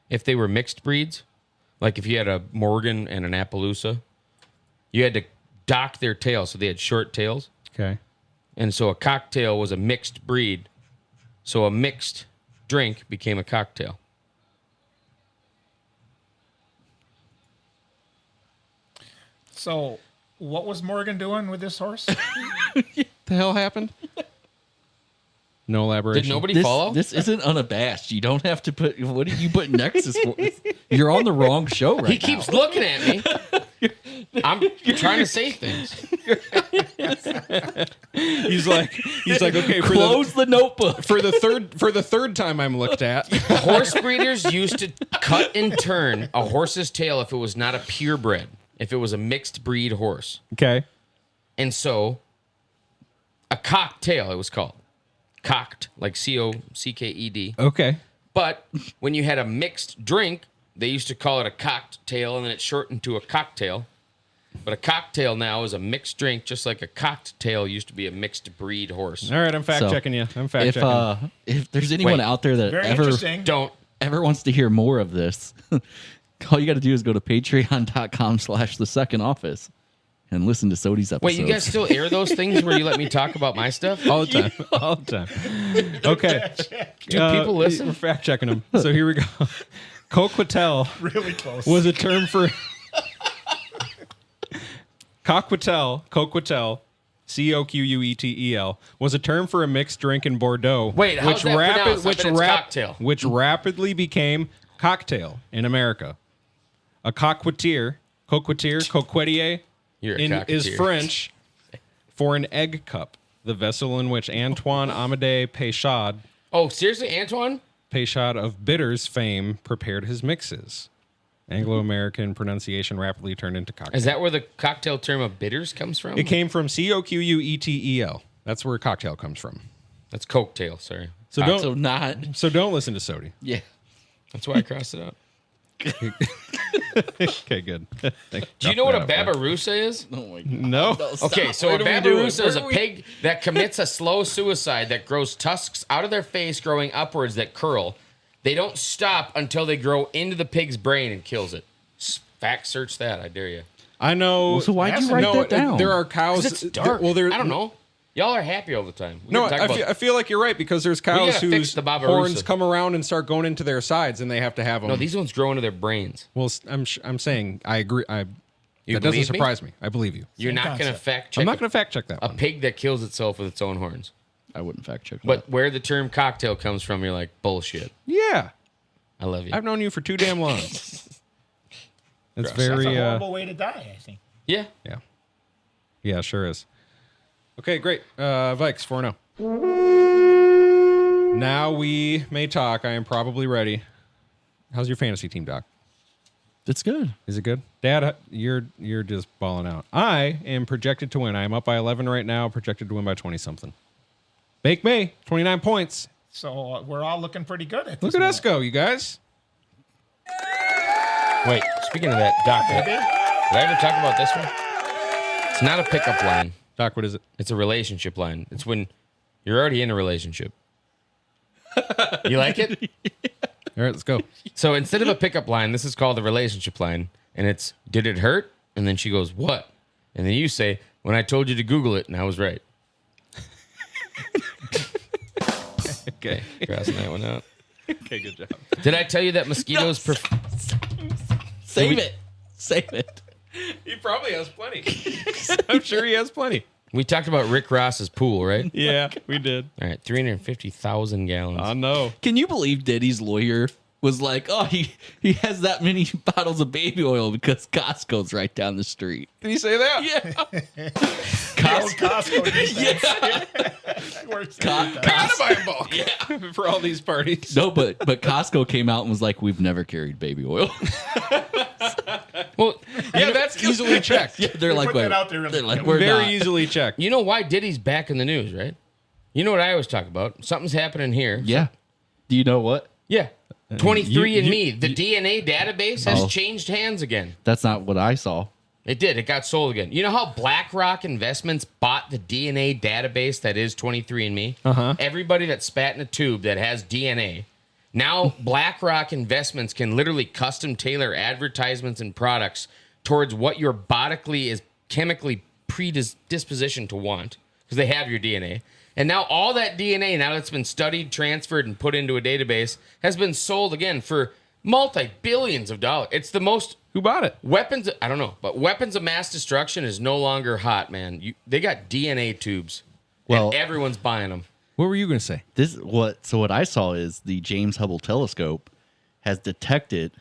if they were mixed breeds, like if you had a Morgan and an Appaloosa, you had to dock their tails so they had short tails. Okay. And so a cocktail was a mixed breed. So a mixed drink became a cocktail. So, what was Morgan doing with this horse? The hell happened? No elaboration. Did nobody follow? This isn't unabashed. You don't have to put. What did you put Nexus for? You're on the wrong show right He keeps looking at me. I'm trying to say things. He's like, okay, Close the notebook. for the third time I'm looked at. Horse breeders used to cut and turn a horse's tail if it was not a purebred, if it was a mixed breed horse. Okay. And so a cocktail, it was called. Cocked, like C-O-C-K-E-D. Okay. But when you had a mixed drink, they used to call it a cocktail, and then it shortened to a cocktail. But a cocktail now is a mixed drink, just like a cocktail used to be a mixed breed horse. All right, I'm fact checking you. I'm fact checking. If there's anyone Wait. out there that Very interesting. ever wants to hear more of this, all you got to do is go to patreon.com/the second office and listen to Sodi's episodes. Wait, you guys still air those things where you let me talk about my stuff? All the time. All the time. Okay. Do people listen? We're fact checking them. So here we go. Coquetel Really close. was a term for coquetel, Coquetel, was a term for a mixed drink in Bordeaux. Wait, how's that pronounced? I bet it's cocktail. Which rapidly became cocktail in America. A coquetier, You're a is cocketeer. French for an egg cup, the vessel in which Antoine Amédée Peychaud, Oh, seriously, Antoine? of bitters fame, prepared his mixes. Anglo-American pronunciation rapidly turned into cocktail. Is that where the cocktail term of bitters comes from? It came from Coquetel. That's where cocktail comes from. That's cocktail, sorry. So So not. don't listen to Sodi. Yeah. That's why I crossed it out. Okay, good. Do you know what a babarusa is? Oh my God. No. Okay, so a babarusa is a pig that commits a slow suicide that grows tusks out of their face growing upwards that curl. They don't stop until they grow into the pig's brain and kills it. Fact search that, I dare you. I know. Well, so why'd you write that down? There are cows. 'Cause it's dark. Well, I don't know. Y'all are happy all the time. We No, can talk about- I feel like you're right because there's gotta cows fix whose the babarusa. horns come around and start going into their sides, and they have to have them. No, these ones grow into their brains. Well, I'm saying I agree. You That doesn't believe me? surprise me. I believe you. You're not going to concept. fact check I'm not going to fact check that a one. pig that kills itself with its own horns. I wouldn't fact check But that. where the term cocktail comes from, you're like, bullshit. Yeah, I love you. I've known you for too damn long. It's Gross. very. That's a horrible way to die, I think. Yeah. Yeah, sure is. Okay, great. Vikes 4-0. Now we may talk. I am probably ready. How's your fantasy team, Doc? It's good. Is it good? Dad, you're just balling out. I am projected to win. I am up by 11 right now, projected to win by 20-something. Bake May, 29 points. So we're all looking pretty good at this. Look at us go, you guys. Wait, speaking of that, Doc, did I ever talk about this one? It's not a pickup line. Doc, what is it? It's a relationship line. It's when you're already in a relationship. You like it? All right, let's go. So instead of a pickup line, this is called a relationship line. And it's, did it hurt? And then she goes, what? And then you say, when I told you to Google it, and I was right. Okay. Crossing that one out. Okay, good job. Did I tell you that mosquitoes... Save it. Save it. He probably has plenty. I'm sure he has plenty. We talked about Rick Ross's pool, right? Yeah, we did. All right, 350,000 gallons. I know. Can you believe Diddy's lawyer was like, oh, he has that many bottles of baby oil because Costco's right down the street. Did he say that? Yeah. Costco. Works every time. I gotta buy in bulk. Yeah, for all these parties. No, but Costco came out and was like, we've never carried baby oil. Well, Yeah, that's easily checked. Yeah, they're like, put that wait, out there really they're like, quick. we're Very not. easily checked. you know why Diddy's back in the news, right? You know what I always talk about? Something's happening here. Yeah. Do you know what? Yeah. 23andMe, you- the DNA database has Oh. changed hands again. That's not what I saw. It did. It got sold again. You know how BlackRock Investments bought the DNA database that is 23andMe? Uh-huh. Everybody that spat in a tube that has DNA. Now BlackRock Investments can literally custom tailor advertisements and products towards what your bodily is chemically predispositioned to want because they have your DNA. And now all that DNA, now that's been studied, transferred, and put into a database, has been sold again for multi-billions of dollars. It's the most Who bought it? weapons. I don't know, but weapons of mass destruction is no longer hot, man. They got DNA tubes. Well- and everyone's buying them. What were you going to say? What I saw is the James Hubble telescope has detected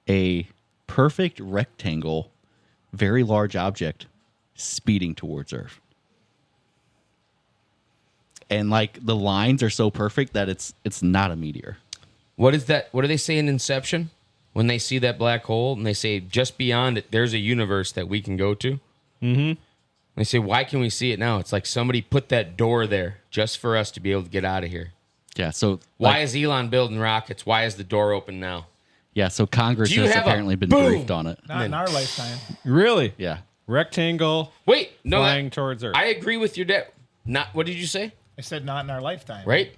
a perfect rectangle, very large object speeding towards Earth. And like the lines are so perfect that it's not a meteor. What is that? What do they say in Inception when they see that black hole and they say just beyond it, there's a universe that we can go to? Mm-hmm. They say, why can we see it now? It's like somebody put that door there just for us to be able to get out of here. Yeah, so Why is Elon building rockets? Why is the door open now? so Congress Do you has have a apparently been boom? briefed on it. Not in our lifetime. Really? Yeah. Rectangle Wait, no, flying towards Earth. I agree with your dad. Not what did you say? I said not in our lifetime. Right?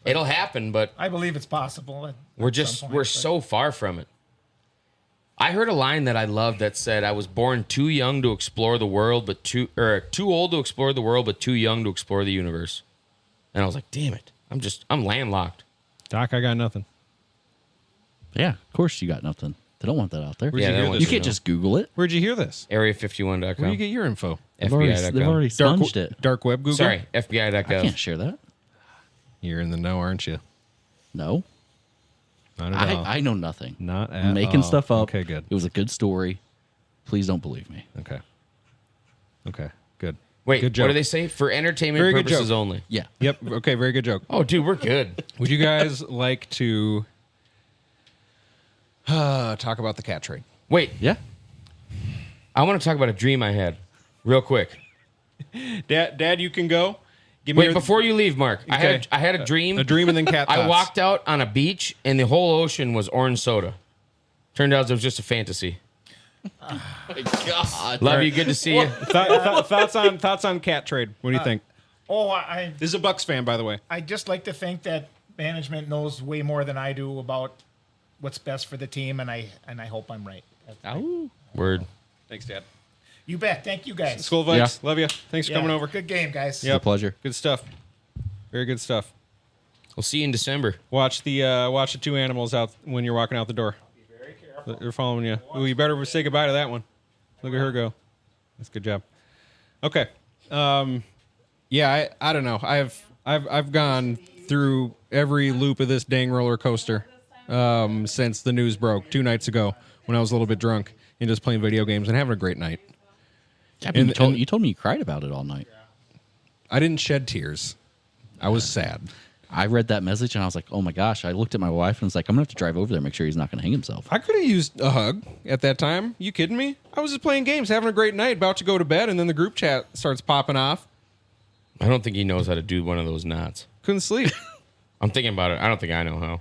It'll happen, but I believe it's possible. we're so far from it. I heard a line that I loved that said, "I was born too young to explore the world, but too old to explore the world, but too young to explore the universe." And I was like, "Damn it! I'm landlocked." Doc, I got nothing. Yeah, of course you got nothing. They don't want that out there. Where'd you Yeah, they hear don't this? You want can't to just Google it. Where'd you hear this? Area51.com. Where do you get your info? They've FBI.com. already sponged it. Dark web Google? Sorry, I FBI.gov. can't share that. You're in the know, aren't you? No, Not at all. I know nothing. Not at I'm making all. stuff up. Okay, good. It was a good story. Please don't believe me. Okay, good. Wait, good joke. what do they say? For entertainment Very good purposes joke. only. Yeah. Yep. Okay, very good joke. Oh, dude, we're good. Would you guys like to talk about the cat trade? Wait, Yeah. I want to talk about a dream I had real quick. Dad, you can go. Give me Wait, before you leave, Mark, Okay. I had a dream. a dream and then cat thoughts. I walked out on a beach and the whole ocean was orange soda. Turned out it was just a fantasy. My God. Love you. Good to see you. Thoughts on cat trade. What do you think? Oh, I This is a Bucks fan, by the way. I just like to think that management knows way more than I do about what's best for the team, and I hope I'm right. Word. Thanks, Dad. You bet. Thank you guys. School Vikes, Yeah. love you. Thanks for Yeah, coming over. Good game, guys. Yep. a pleasure. Good stuff. Very good stuff. We'll see you in December. Watch the two animals out when you're walking out the door. Be very careful. They're following you. Ooh, you better say goodbye to that one. Look at her go. That's a good job. Okay. Yeah, I don't know. I've gone through every loop of this dang roller coaster since the news broke 2 nights ago when I was a little bit drunk and just playing video games and having a great night. I mean, And- you told me you cried about it all night. I didn't shed tears. I was sad. I read that message and I was like, oh my gosh. I looked at my wife and was like, I'm going to have to drive over there and make sure he's not going to hang himself. I could have used a hug at that time. You kidding me? I was just playing games, having a great night, about to go to bed, and then the group chat starts popping off. I don't think he knows how to do one of those knots. Couldn't sleep. I'm thinking about it. I don't think I know how.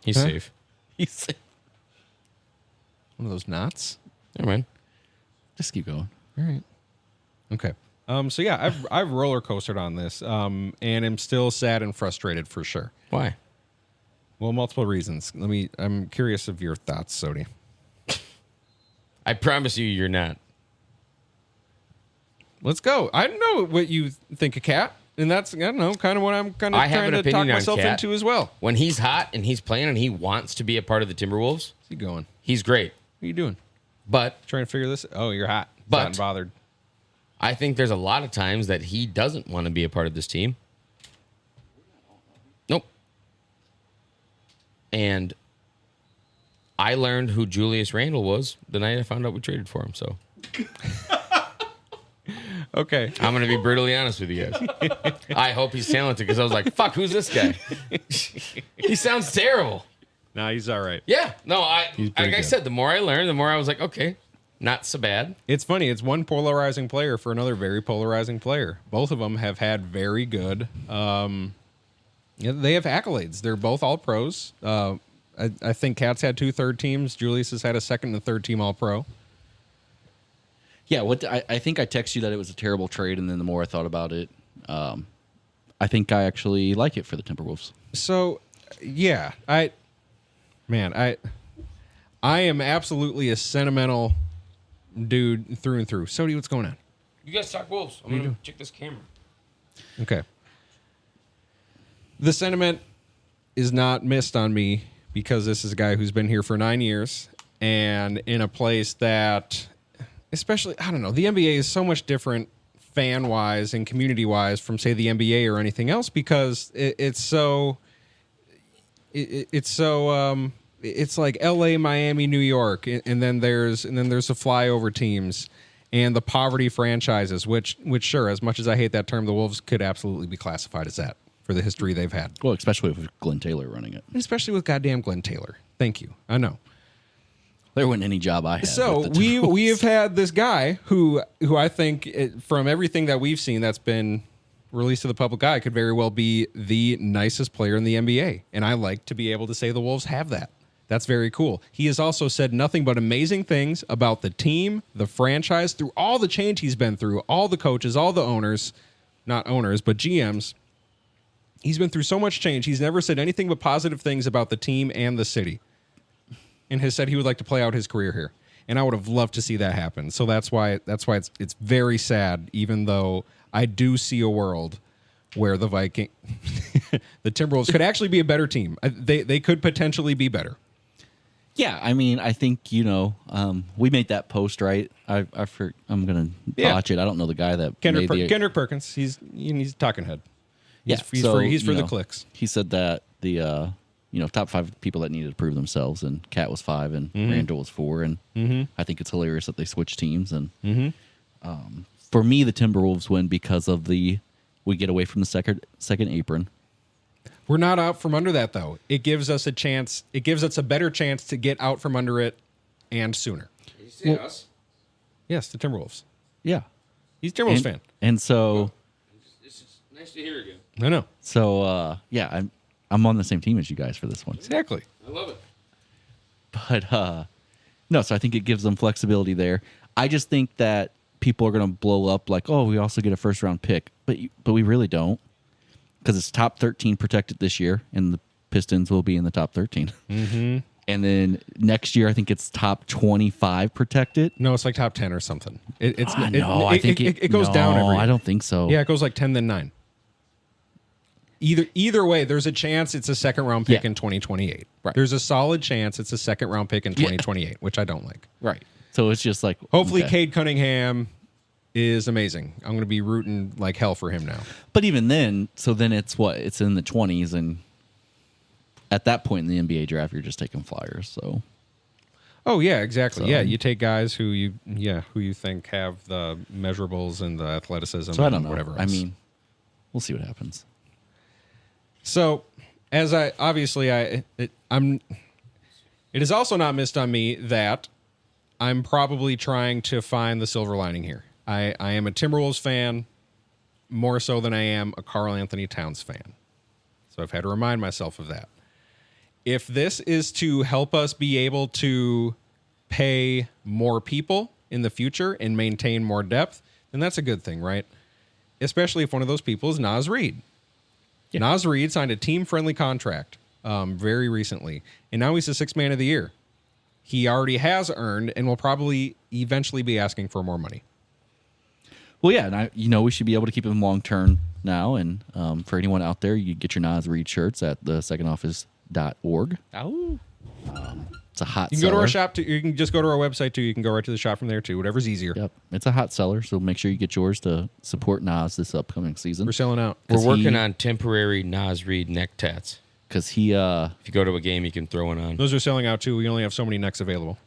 He's Huh? safe. He's One of those knots. Never mind. just keep going. All right. Okay. So yeah, I've roller coastered on this, and am still sad and frustrated for sure. Why? Well, multiple reasons. I'm curious of your thoughts, Sodi. I promise you, you're not. Let's go. I know what you think of Cat, and that's, I don't know, kind of what I'm kind of I have trying an to talk opinion on myself Cat. into as well. When he's hot and he's playing and he wants to be a part of the Timberwolves, What's he going? he's great. What are you doing? But Trying to figure this? Oh, you're hot. But- Not bothered. I think there's a lot of times that he doesn't want to be a part of this team. Nope. And I learned who Julius Randle was the night I found out we traded for him. So Okay. I'm going to be brutally honest with you guys. I hope he's talented because I was like, fuck, who's this guy? He sounds terrible. Nah, he's all right. Yeah. No, pretty like I good. said, the more I learned, the more I was like, okay, not so bad. It's funny. It's one polarizing player for another very polarizing player. Both of them have had very good. Yeah, they have accolades. They're both all pros. I think Cat's had 2 third teams. Julius has had a second and third team all pro. Yeah, I think I texted you that it was a terrible trade, and then the more I thought about it, I think I actually like it for the Timberwolves. So, yeah, I am absolutely a sentimental dude through and through. Sodi, what's going on? You guys talk Wolves. I'm going to check this camera. Okay. The sentiment is not missed on me because this is a guy who's been here for 9 years and in a place that, especially, I don't know, the NBA is so much different fan-wise and community-wise from, say, the NBA or anything else because it's like LA, Miami, New York, and then there's the flyover teams and the poverty franchises, which sure, as much as I hate that term, the Wolves could absolutely be classified as that for the history they've had. Well, especially with Glenn Taylor running it. Especially with goddamn Glenn Taylor. Thank you. I know. There wasn't any job I had. So with the we Timberwolves. have had this guy who I think from everything that we've seen that's been released to the public eye could very well be the nicest player in the NBA. And I like to be able to say the Wolves have that. That's very cool. He has also said nothing but amazing things about the team, the franchise, through all the change he's been through, all the coaches, all the owners, not owners, but GMs. He's been through so much change. He's never said anything but positive things about the team and the city. and has said he would like to play out his career here. And I would have loved to see that happen. So that's why it's very sad, even though I do see a world where the the Timberwolves could actually be a better team. They could potentially be better. Yeah, I mean, I think we made that post, right? I'm gonna botch it. I don't know the guy that made Kendrick Perkins. He's talking head. He's for the clicks. He said that the top 5 people that needed to prove themselves, and Cat was 5 and Randall was 4, and I think it's hilarious that they switched teams. And for me, the Timberwolves win because of we get away from the second apron. We're not out from under that, though. It gives us a chance. It gives us a better chance to get out from under it and sooner. You see us? Yes, the Timberwolves. Yeah, He's a Timberwolves fan. and so It's nice to hear again. I know. so yeah, I'm on the same team as you guys for this one. Exactly. I love it. But no, so I think it gives them flexibility there. I just think that people are going to blow up like, oh, we also get a first round pick, but we really don't, because it's top 13 protected this year, and the Pistons will be in the top 13. Mm-hmm. And then next year, I think it's top 25 protected. No, it's like top 10 or something. I think it goes down every year. I don't think so. Yeah, it goes like 10 then 9. Either way, there's a chance it's a second round pick in 2028. Right. There's a solid chance it's a second round pick in 2028, which I don't like. Right. So it's just like, Hopefully, okay. Cade Cunningham is amazing. I'm going to be rooting like hell for him now. But even then, so then it's it's in the 20s, and at that point in the NBA draft, you're just taking flyers. So, oh yeah, exactly. So- Yeah, you take guys who you think have the measurables and the athleticism. so I and don't know. Whatever else. I mean, we'll see what happens. So, as it is also not missed on me that I'm probably trying to find the silver lining here. I am a Timberwolves fan more so than I am a Karl Anthony Towns fan. So I've had to remind myself of that. If this is to help us be able to pay more people in the future and maintain more depth, then that's a good thing, right? Especially if one of those people is Naz Reid. Yeah. Naz Reid signed a team-friendly contract very recently, and now he's the 6th man of the year. He already has earned and will probably eventually be asking for more money. Well, yeah, and we should be able to keep him long term now. And for anyone out there, you get your Naz Reid shirts at thesecondoffice.org. Oh, It's a hot. You can seller. go to our shop too. You can just go to our website too. You can go right to the shop from there too. Whatever's easier. Yep, it's a hot seller, so make sure you get yours to support Nas this upcoming season. We're selling out. We're 'Cause working on temporary Naz Reid neck tats. Because he, If you go to a game, you can throw one on. Those are selling out too. We only have so many necks available.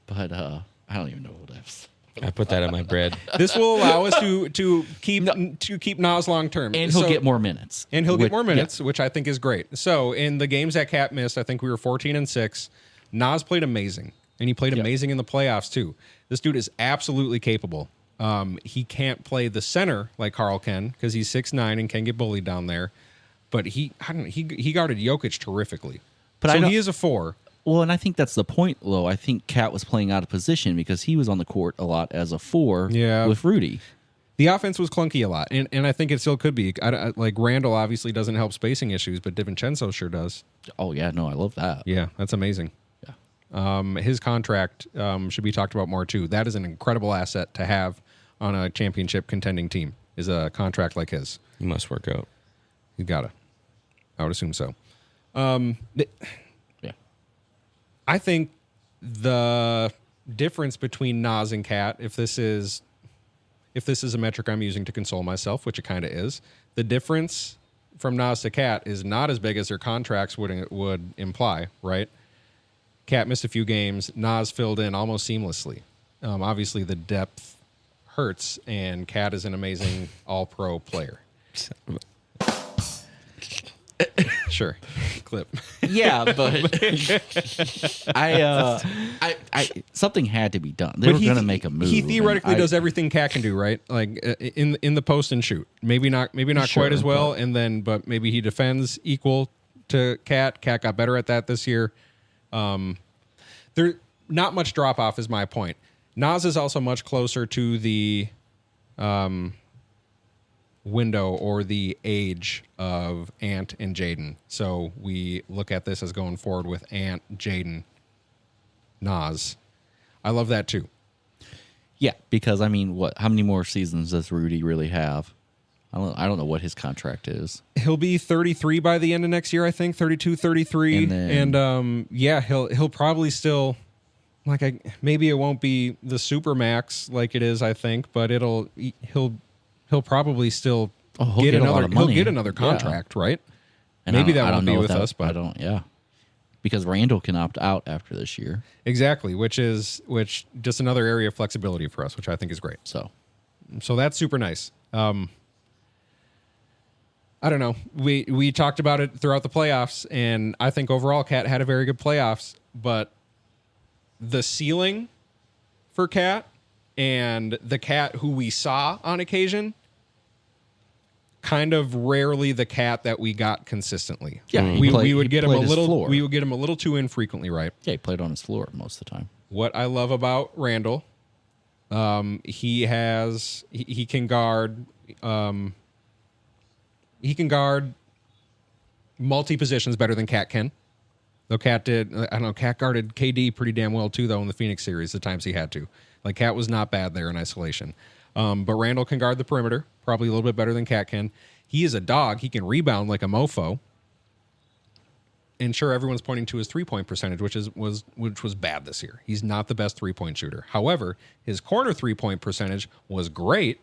but I don't even know what I've. I put that on my bread. This will allow us to keep Nas long term, And he'll get more minutes. And he'll get more minutes, which I think is great. So in the games that Cat missed, I think we were 14-6. Nas played amazing, and he played amazing in the playoffs too. This dude is absolutely capable. He can't play the center like Karl can because he's 6'9" and can get bullied down there. But he guarded Jokic terrifically. But so he is a 4. Well, and I think that's the point, though. I think Cat was playing out of position because he was on the court a lot as a 4 with Rudy. The offense was clunky a lot, and I think it still could be. Like Randall obviously doesn't help spacing issues, but DiVincenzo sure does. Oh, yeah. No, I love that. Yeah, that's amazing. Yeah. His contract should be talked about more, too. That is an incredible asset to have on a championship contending team, is a contract like his. You must work out. You got to. I would assume so. Yeah. I think the difference between Nas and Cat, if this is a metric I'm using to console myself, which it kind of is, the difference from Nas to Cat is not as big as their contracts would imply, right? Cat missed a few games. Nas filled in almost seamlessly. Obviously, the depth hurts, and Cat is an amazing all-pro player. Sure, clip. Yeah, but I something had to be done. They were going to make a move. He theoretically does everything Cat can do, right? Like in the post and shoot. Maybe not Sure, quite as well, but maybe he defends equal to Cat. Cat got better at that this year. There not much drop off is my point. Nas is also much closer to the window or the age of Ant and Jaden. So we look at this as going forward with Ant, Jaden, Nas. I love that too. Yeah, because I mean, how many more seasons does Rudy really have? I don't know what his contract is. He'll be 33 by the end of next year, I think, 32, 33. And yeah, he'll probably still maybe it won't be the super max like it is, I think, but he'll probably still get another contract, right? And maybe that won't be with us, but because Randall can opt out after this year. Exactly, which just another area of flexibility for us, which I think is great. So that's super nice. I don't know. We talked about it throughout the playoffs, and I think overall Cat had a very good playoffs, but the ceiling for Cat and the Cat who we saw on occasion, kind of rarely the Cat that we got consistently. Yeah, we would get him a little too infrequently, right? Yeah, he played on his floor most of the time. What I love about Randall, he can guard multi positions better than Cat can. Though Cat guarded KD pretty damn well too, though, in the Phoenix series, the times he had to. Like, Cat was not bad there in isolation. But Randall can guard the perimeter, probably a little bit better than Cat can. He is a dog. He can rebound like a mofo. And sure, everyone's pointing to his three-point percentage, which was bad this year. He's not the best three-point shooter. However, his corner three-point percentage was great,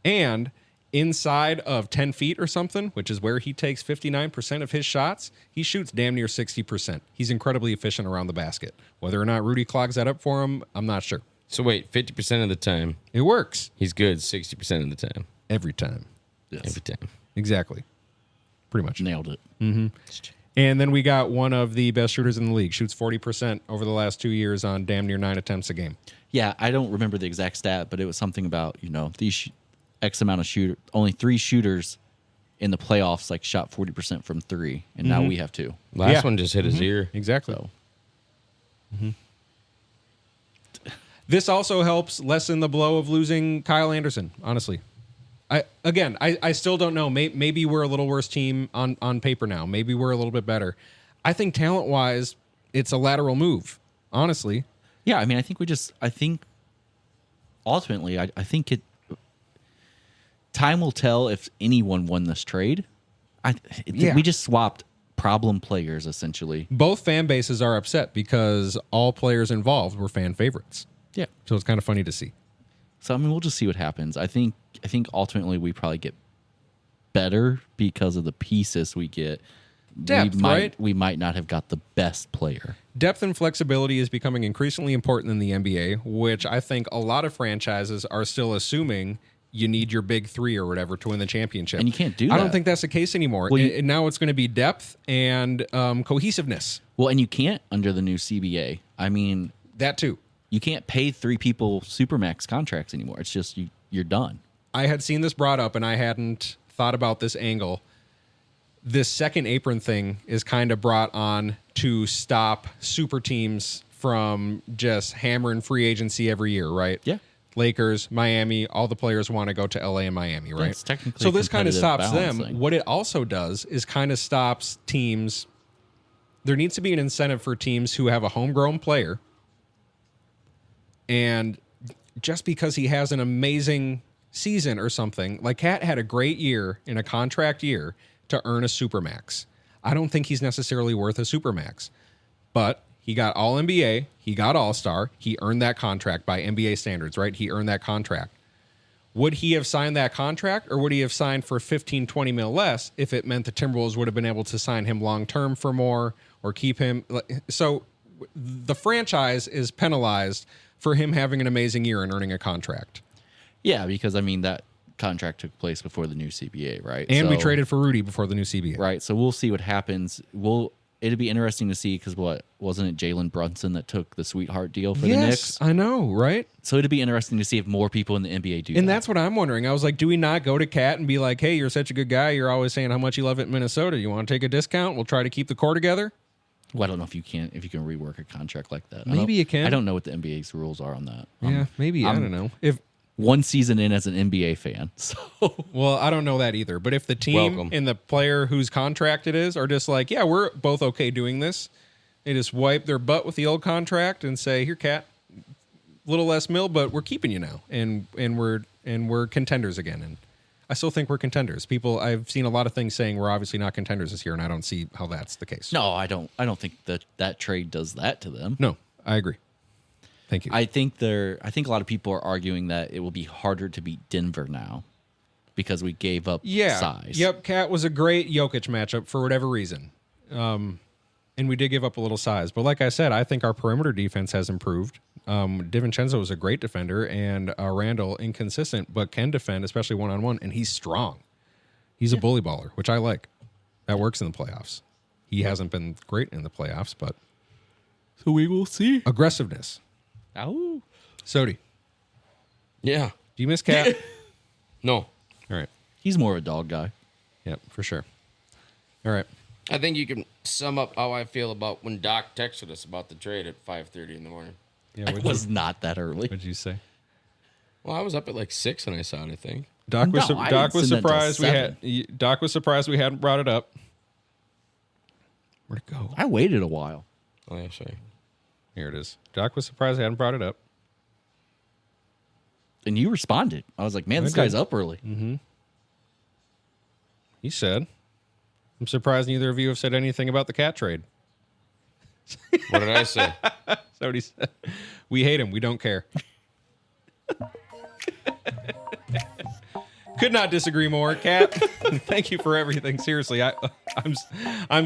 and inside of 10 feet or something, which is where he takes 59% of his shots, he shoots damn near 60%. He's incredibly efficient around the basket. Whether or not Rudy clogs that up for him, I'm not sure. So wait, 50% of the time it works. He's good 60% of the time. Every time. Yes. Every time. Exactly. Pretty much. Nailed it. Mm-hmm. And then we got one of the best shooters in the league. Shoots 40% over the last 2 years on damn near 9 attempts a game. Yeah, I don't remember the exact stat, but it was something about, these X amount of shooters, only 3 shooters in the playoffs shot 40% from 3, and now we have 2. Last one just hit his ear. Exactly. So. This also helps lessen the blow of losing Kyle Anderson, honestly. I still don't know. Maybe we're a little worse team on paper now. Maybe we're a little bit better. I think talent-wise, it's a lateral move, honestly. Yeah, I mean, I think ultimately, I think time will tell if anyone won this trade. We just swapped problem players, essentially. Both fan bases are upset because all players involved were fan favorites. Yeah. So it's kind of funny to see. So, I mean, we'll just see what happens. I think ultimately we probably get better because of the pieces we get. Depth, right? We might not have got the best player. Depth and flexibility is becoming increasingly important in the NBA, which I think a lot of franchises are still assuming you need your big 3 or whatever to win the championship. And you can't do that. I don't think that's the case anymore. Well, now it's going to be depth and cohesiveness. Well, and you can't under the new CBA. I mean... That too. You can't pay 3 people supermax contracts anymore. It's just you're done. I had seen this brought up, and I hadn't thought about this angle. This second apron thing is kind of brought on to stop super teams from just hammering free agency every year, right? Yeah. Lakers, Miami, all the players want to go to LA and Miami, right? That's technically so this kind of stops balancing. them. What it also does is kind of stops teams. There needs to be an incentive for teams who have a homegrown player, and just because he has an amazing season or something, like Cat had a great year in a contract year to earn a supermax. I don't think he's necessarily worth a supermax, but he got all NBA, he got all-star, he earned that contract by NBA standards, right? He earned that contract. Would he have signed that contract, or would he have signed for 15, 20 mil less if it meant the Timberwolves would have been able to sign him long-term for more or keep him? So the franchise is penalized for him having an amazing year and earning a contract. Yeah, because, I mean, that contract took place before the new CBA, right? And we traded for Rudy before the new CBA. Right, so we'll see what happens. It'd be interesting to see because wasn't it Jalen Brunson that took the sweetheart deal for the Knicks? I know, right? So it'd be interesting to see if more people in the NBA do that. And that's what I'm wondering. I was like, do we not go to Cat and be like, hey, you're such a good guy. You're always saying how much you love it in Minnesota. You want to take a discount? We'll try to keep the core together. Well, I don't know if you can rework a contract like that. Maybe you can. I don't know what the NBA's rules are on that. Yeah, maybe. I don't know. one season in as an NBA fan. So Well, I don't know that either. But if the team Welcome. and the player whose contract it is are just like, yeah, we're both okay doing this, they just wipe their butt with the old contract and say, here, Cat, a little less mil, but we're keeping you now, and we're contenders again. And I still think we're contenders. I've seen a lot of things saying we're obviously not contenders this year, and I don't see how that's the case. no, I don't think that trade does that to them. No, I agree. Thank you. I think a lot of people are arguing that it will be harder to beat Denver now because we gave up size. Yep, Cat was a great Jokic matchup for whatever reason. And we did give up a little size. But like I said, I think our perimeter defense has improved. DiVincenzo is a great defender, and Randall inconsistent, but can defend, especially one-on-one, and he's strong. He's a bully baller, which I like. That works in the playoffs. He hasn't been great in the playoffs, but... So we will see. Aggressiveness. Oh. Sodi, Yeah. do you miss Cat? No. All right. He's more of a dog guy. Yep, for sure. All right. I think you can sum up how I feel about when Doc texted us about the trade at 5:30 in the morning. Yeah, It was not that early. what'd you say? Well, I was up at like 6 and I saw it, I think. Doc was No, I Doc didn't was send that till surprised Doc was surprised we hadn't brought it up. Where'd it go? I waited a while. Oh, yeah, sorry. Here it is. Doc was surprised I hadn't brought it up. And you responded. I was like, man, this I did. guy's up early. He said, I'm surprised neither of you have said anything about the Cat trade. What did I say? That's what he said. We hate him. We don't care. Could not disagree more, Cat. Thank you for everything. Seriously, I'm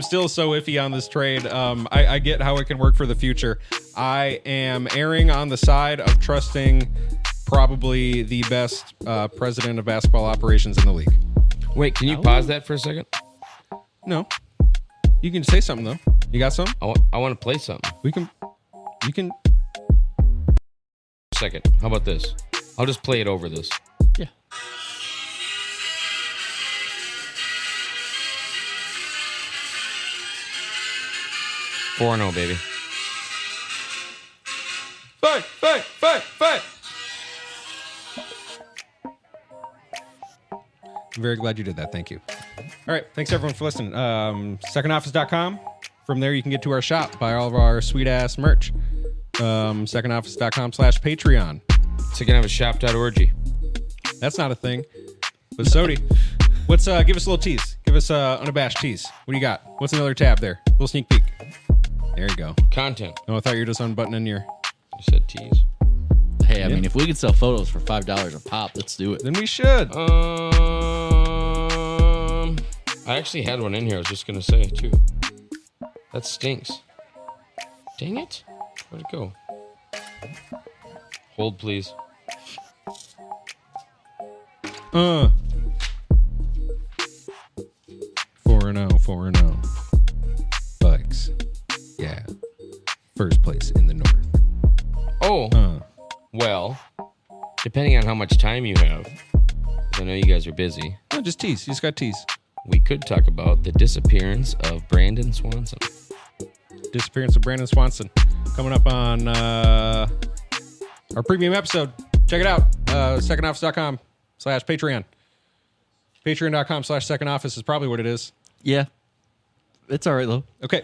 still so iffy on this trade. I get how it can work for the future. I am erring on the side of trusting probably the best president of basketball operations in the league. Wait, can you pause that for a second? No, you can say something though. You got some? I want to play something. You can. Second. How about this? I'll just play it over this. Yeah. Four 4-0, baby. Fight. I'm very glad you did that. Thank you. All right. Thanks, everyone, for listening. Secondoffice.com. From there, you can get to our shop, buy all of our sweet-ass merch. Secondoffice.com/Patreon. So can have a shop.org. That's not a thing. But Sodi, give us a little tease. Give us unabashed tease. What do you got? What's another tab there? A little sneak peek. There you go. Content. Oh, I thought you were just unbuttoning your... You said tease. Hey, I mean, if we could sell photos for $5 a pop, let's do it. Then we should. I actually had one in here. I was just gonna say too. That stinks. Dang it! Where'd it go? Hold, please. 4-0. Bikes. Yeah. First place in the north. Oh, well, depending on how much time you have, 'cause I know you guys are busy, No, just tease. You just got tease. we could talk about the disappearance of Brandon Swanson. Disappearance of Brandon Swanson. Coming up on our premium episode. Check it out. Secondoffice.com/Patreon. Patreon.com/secondoffice is probably what it is. Yeah. It's all right, though. Okay.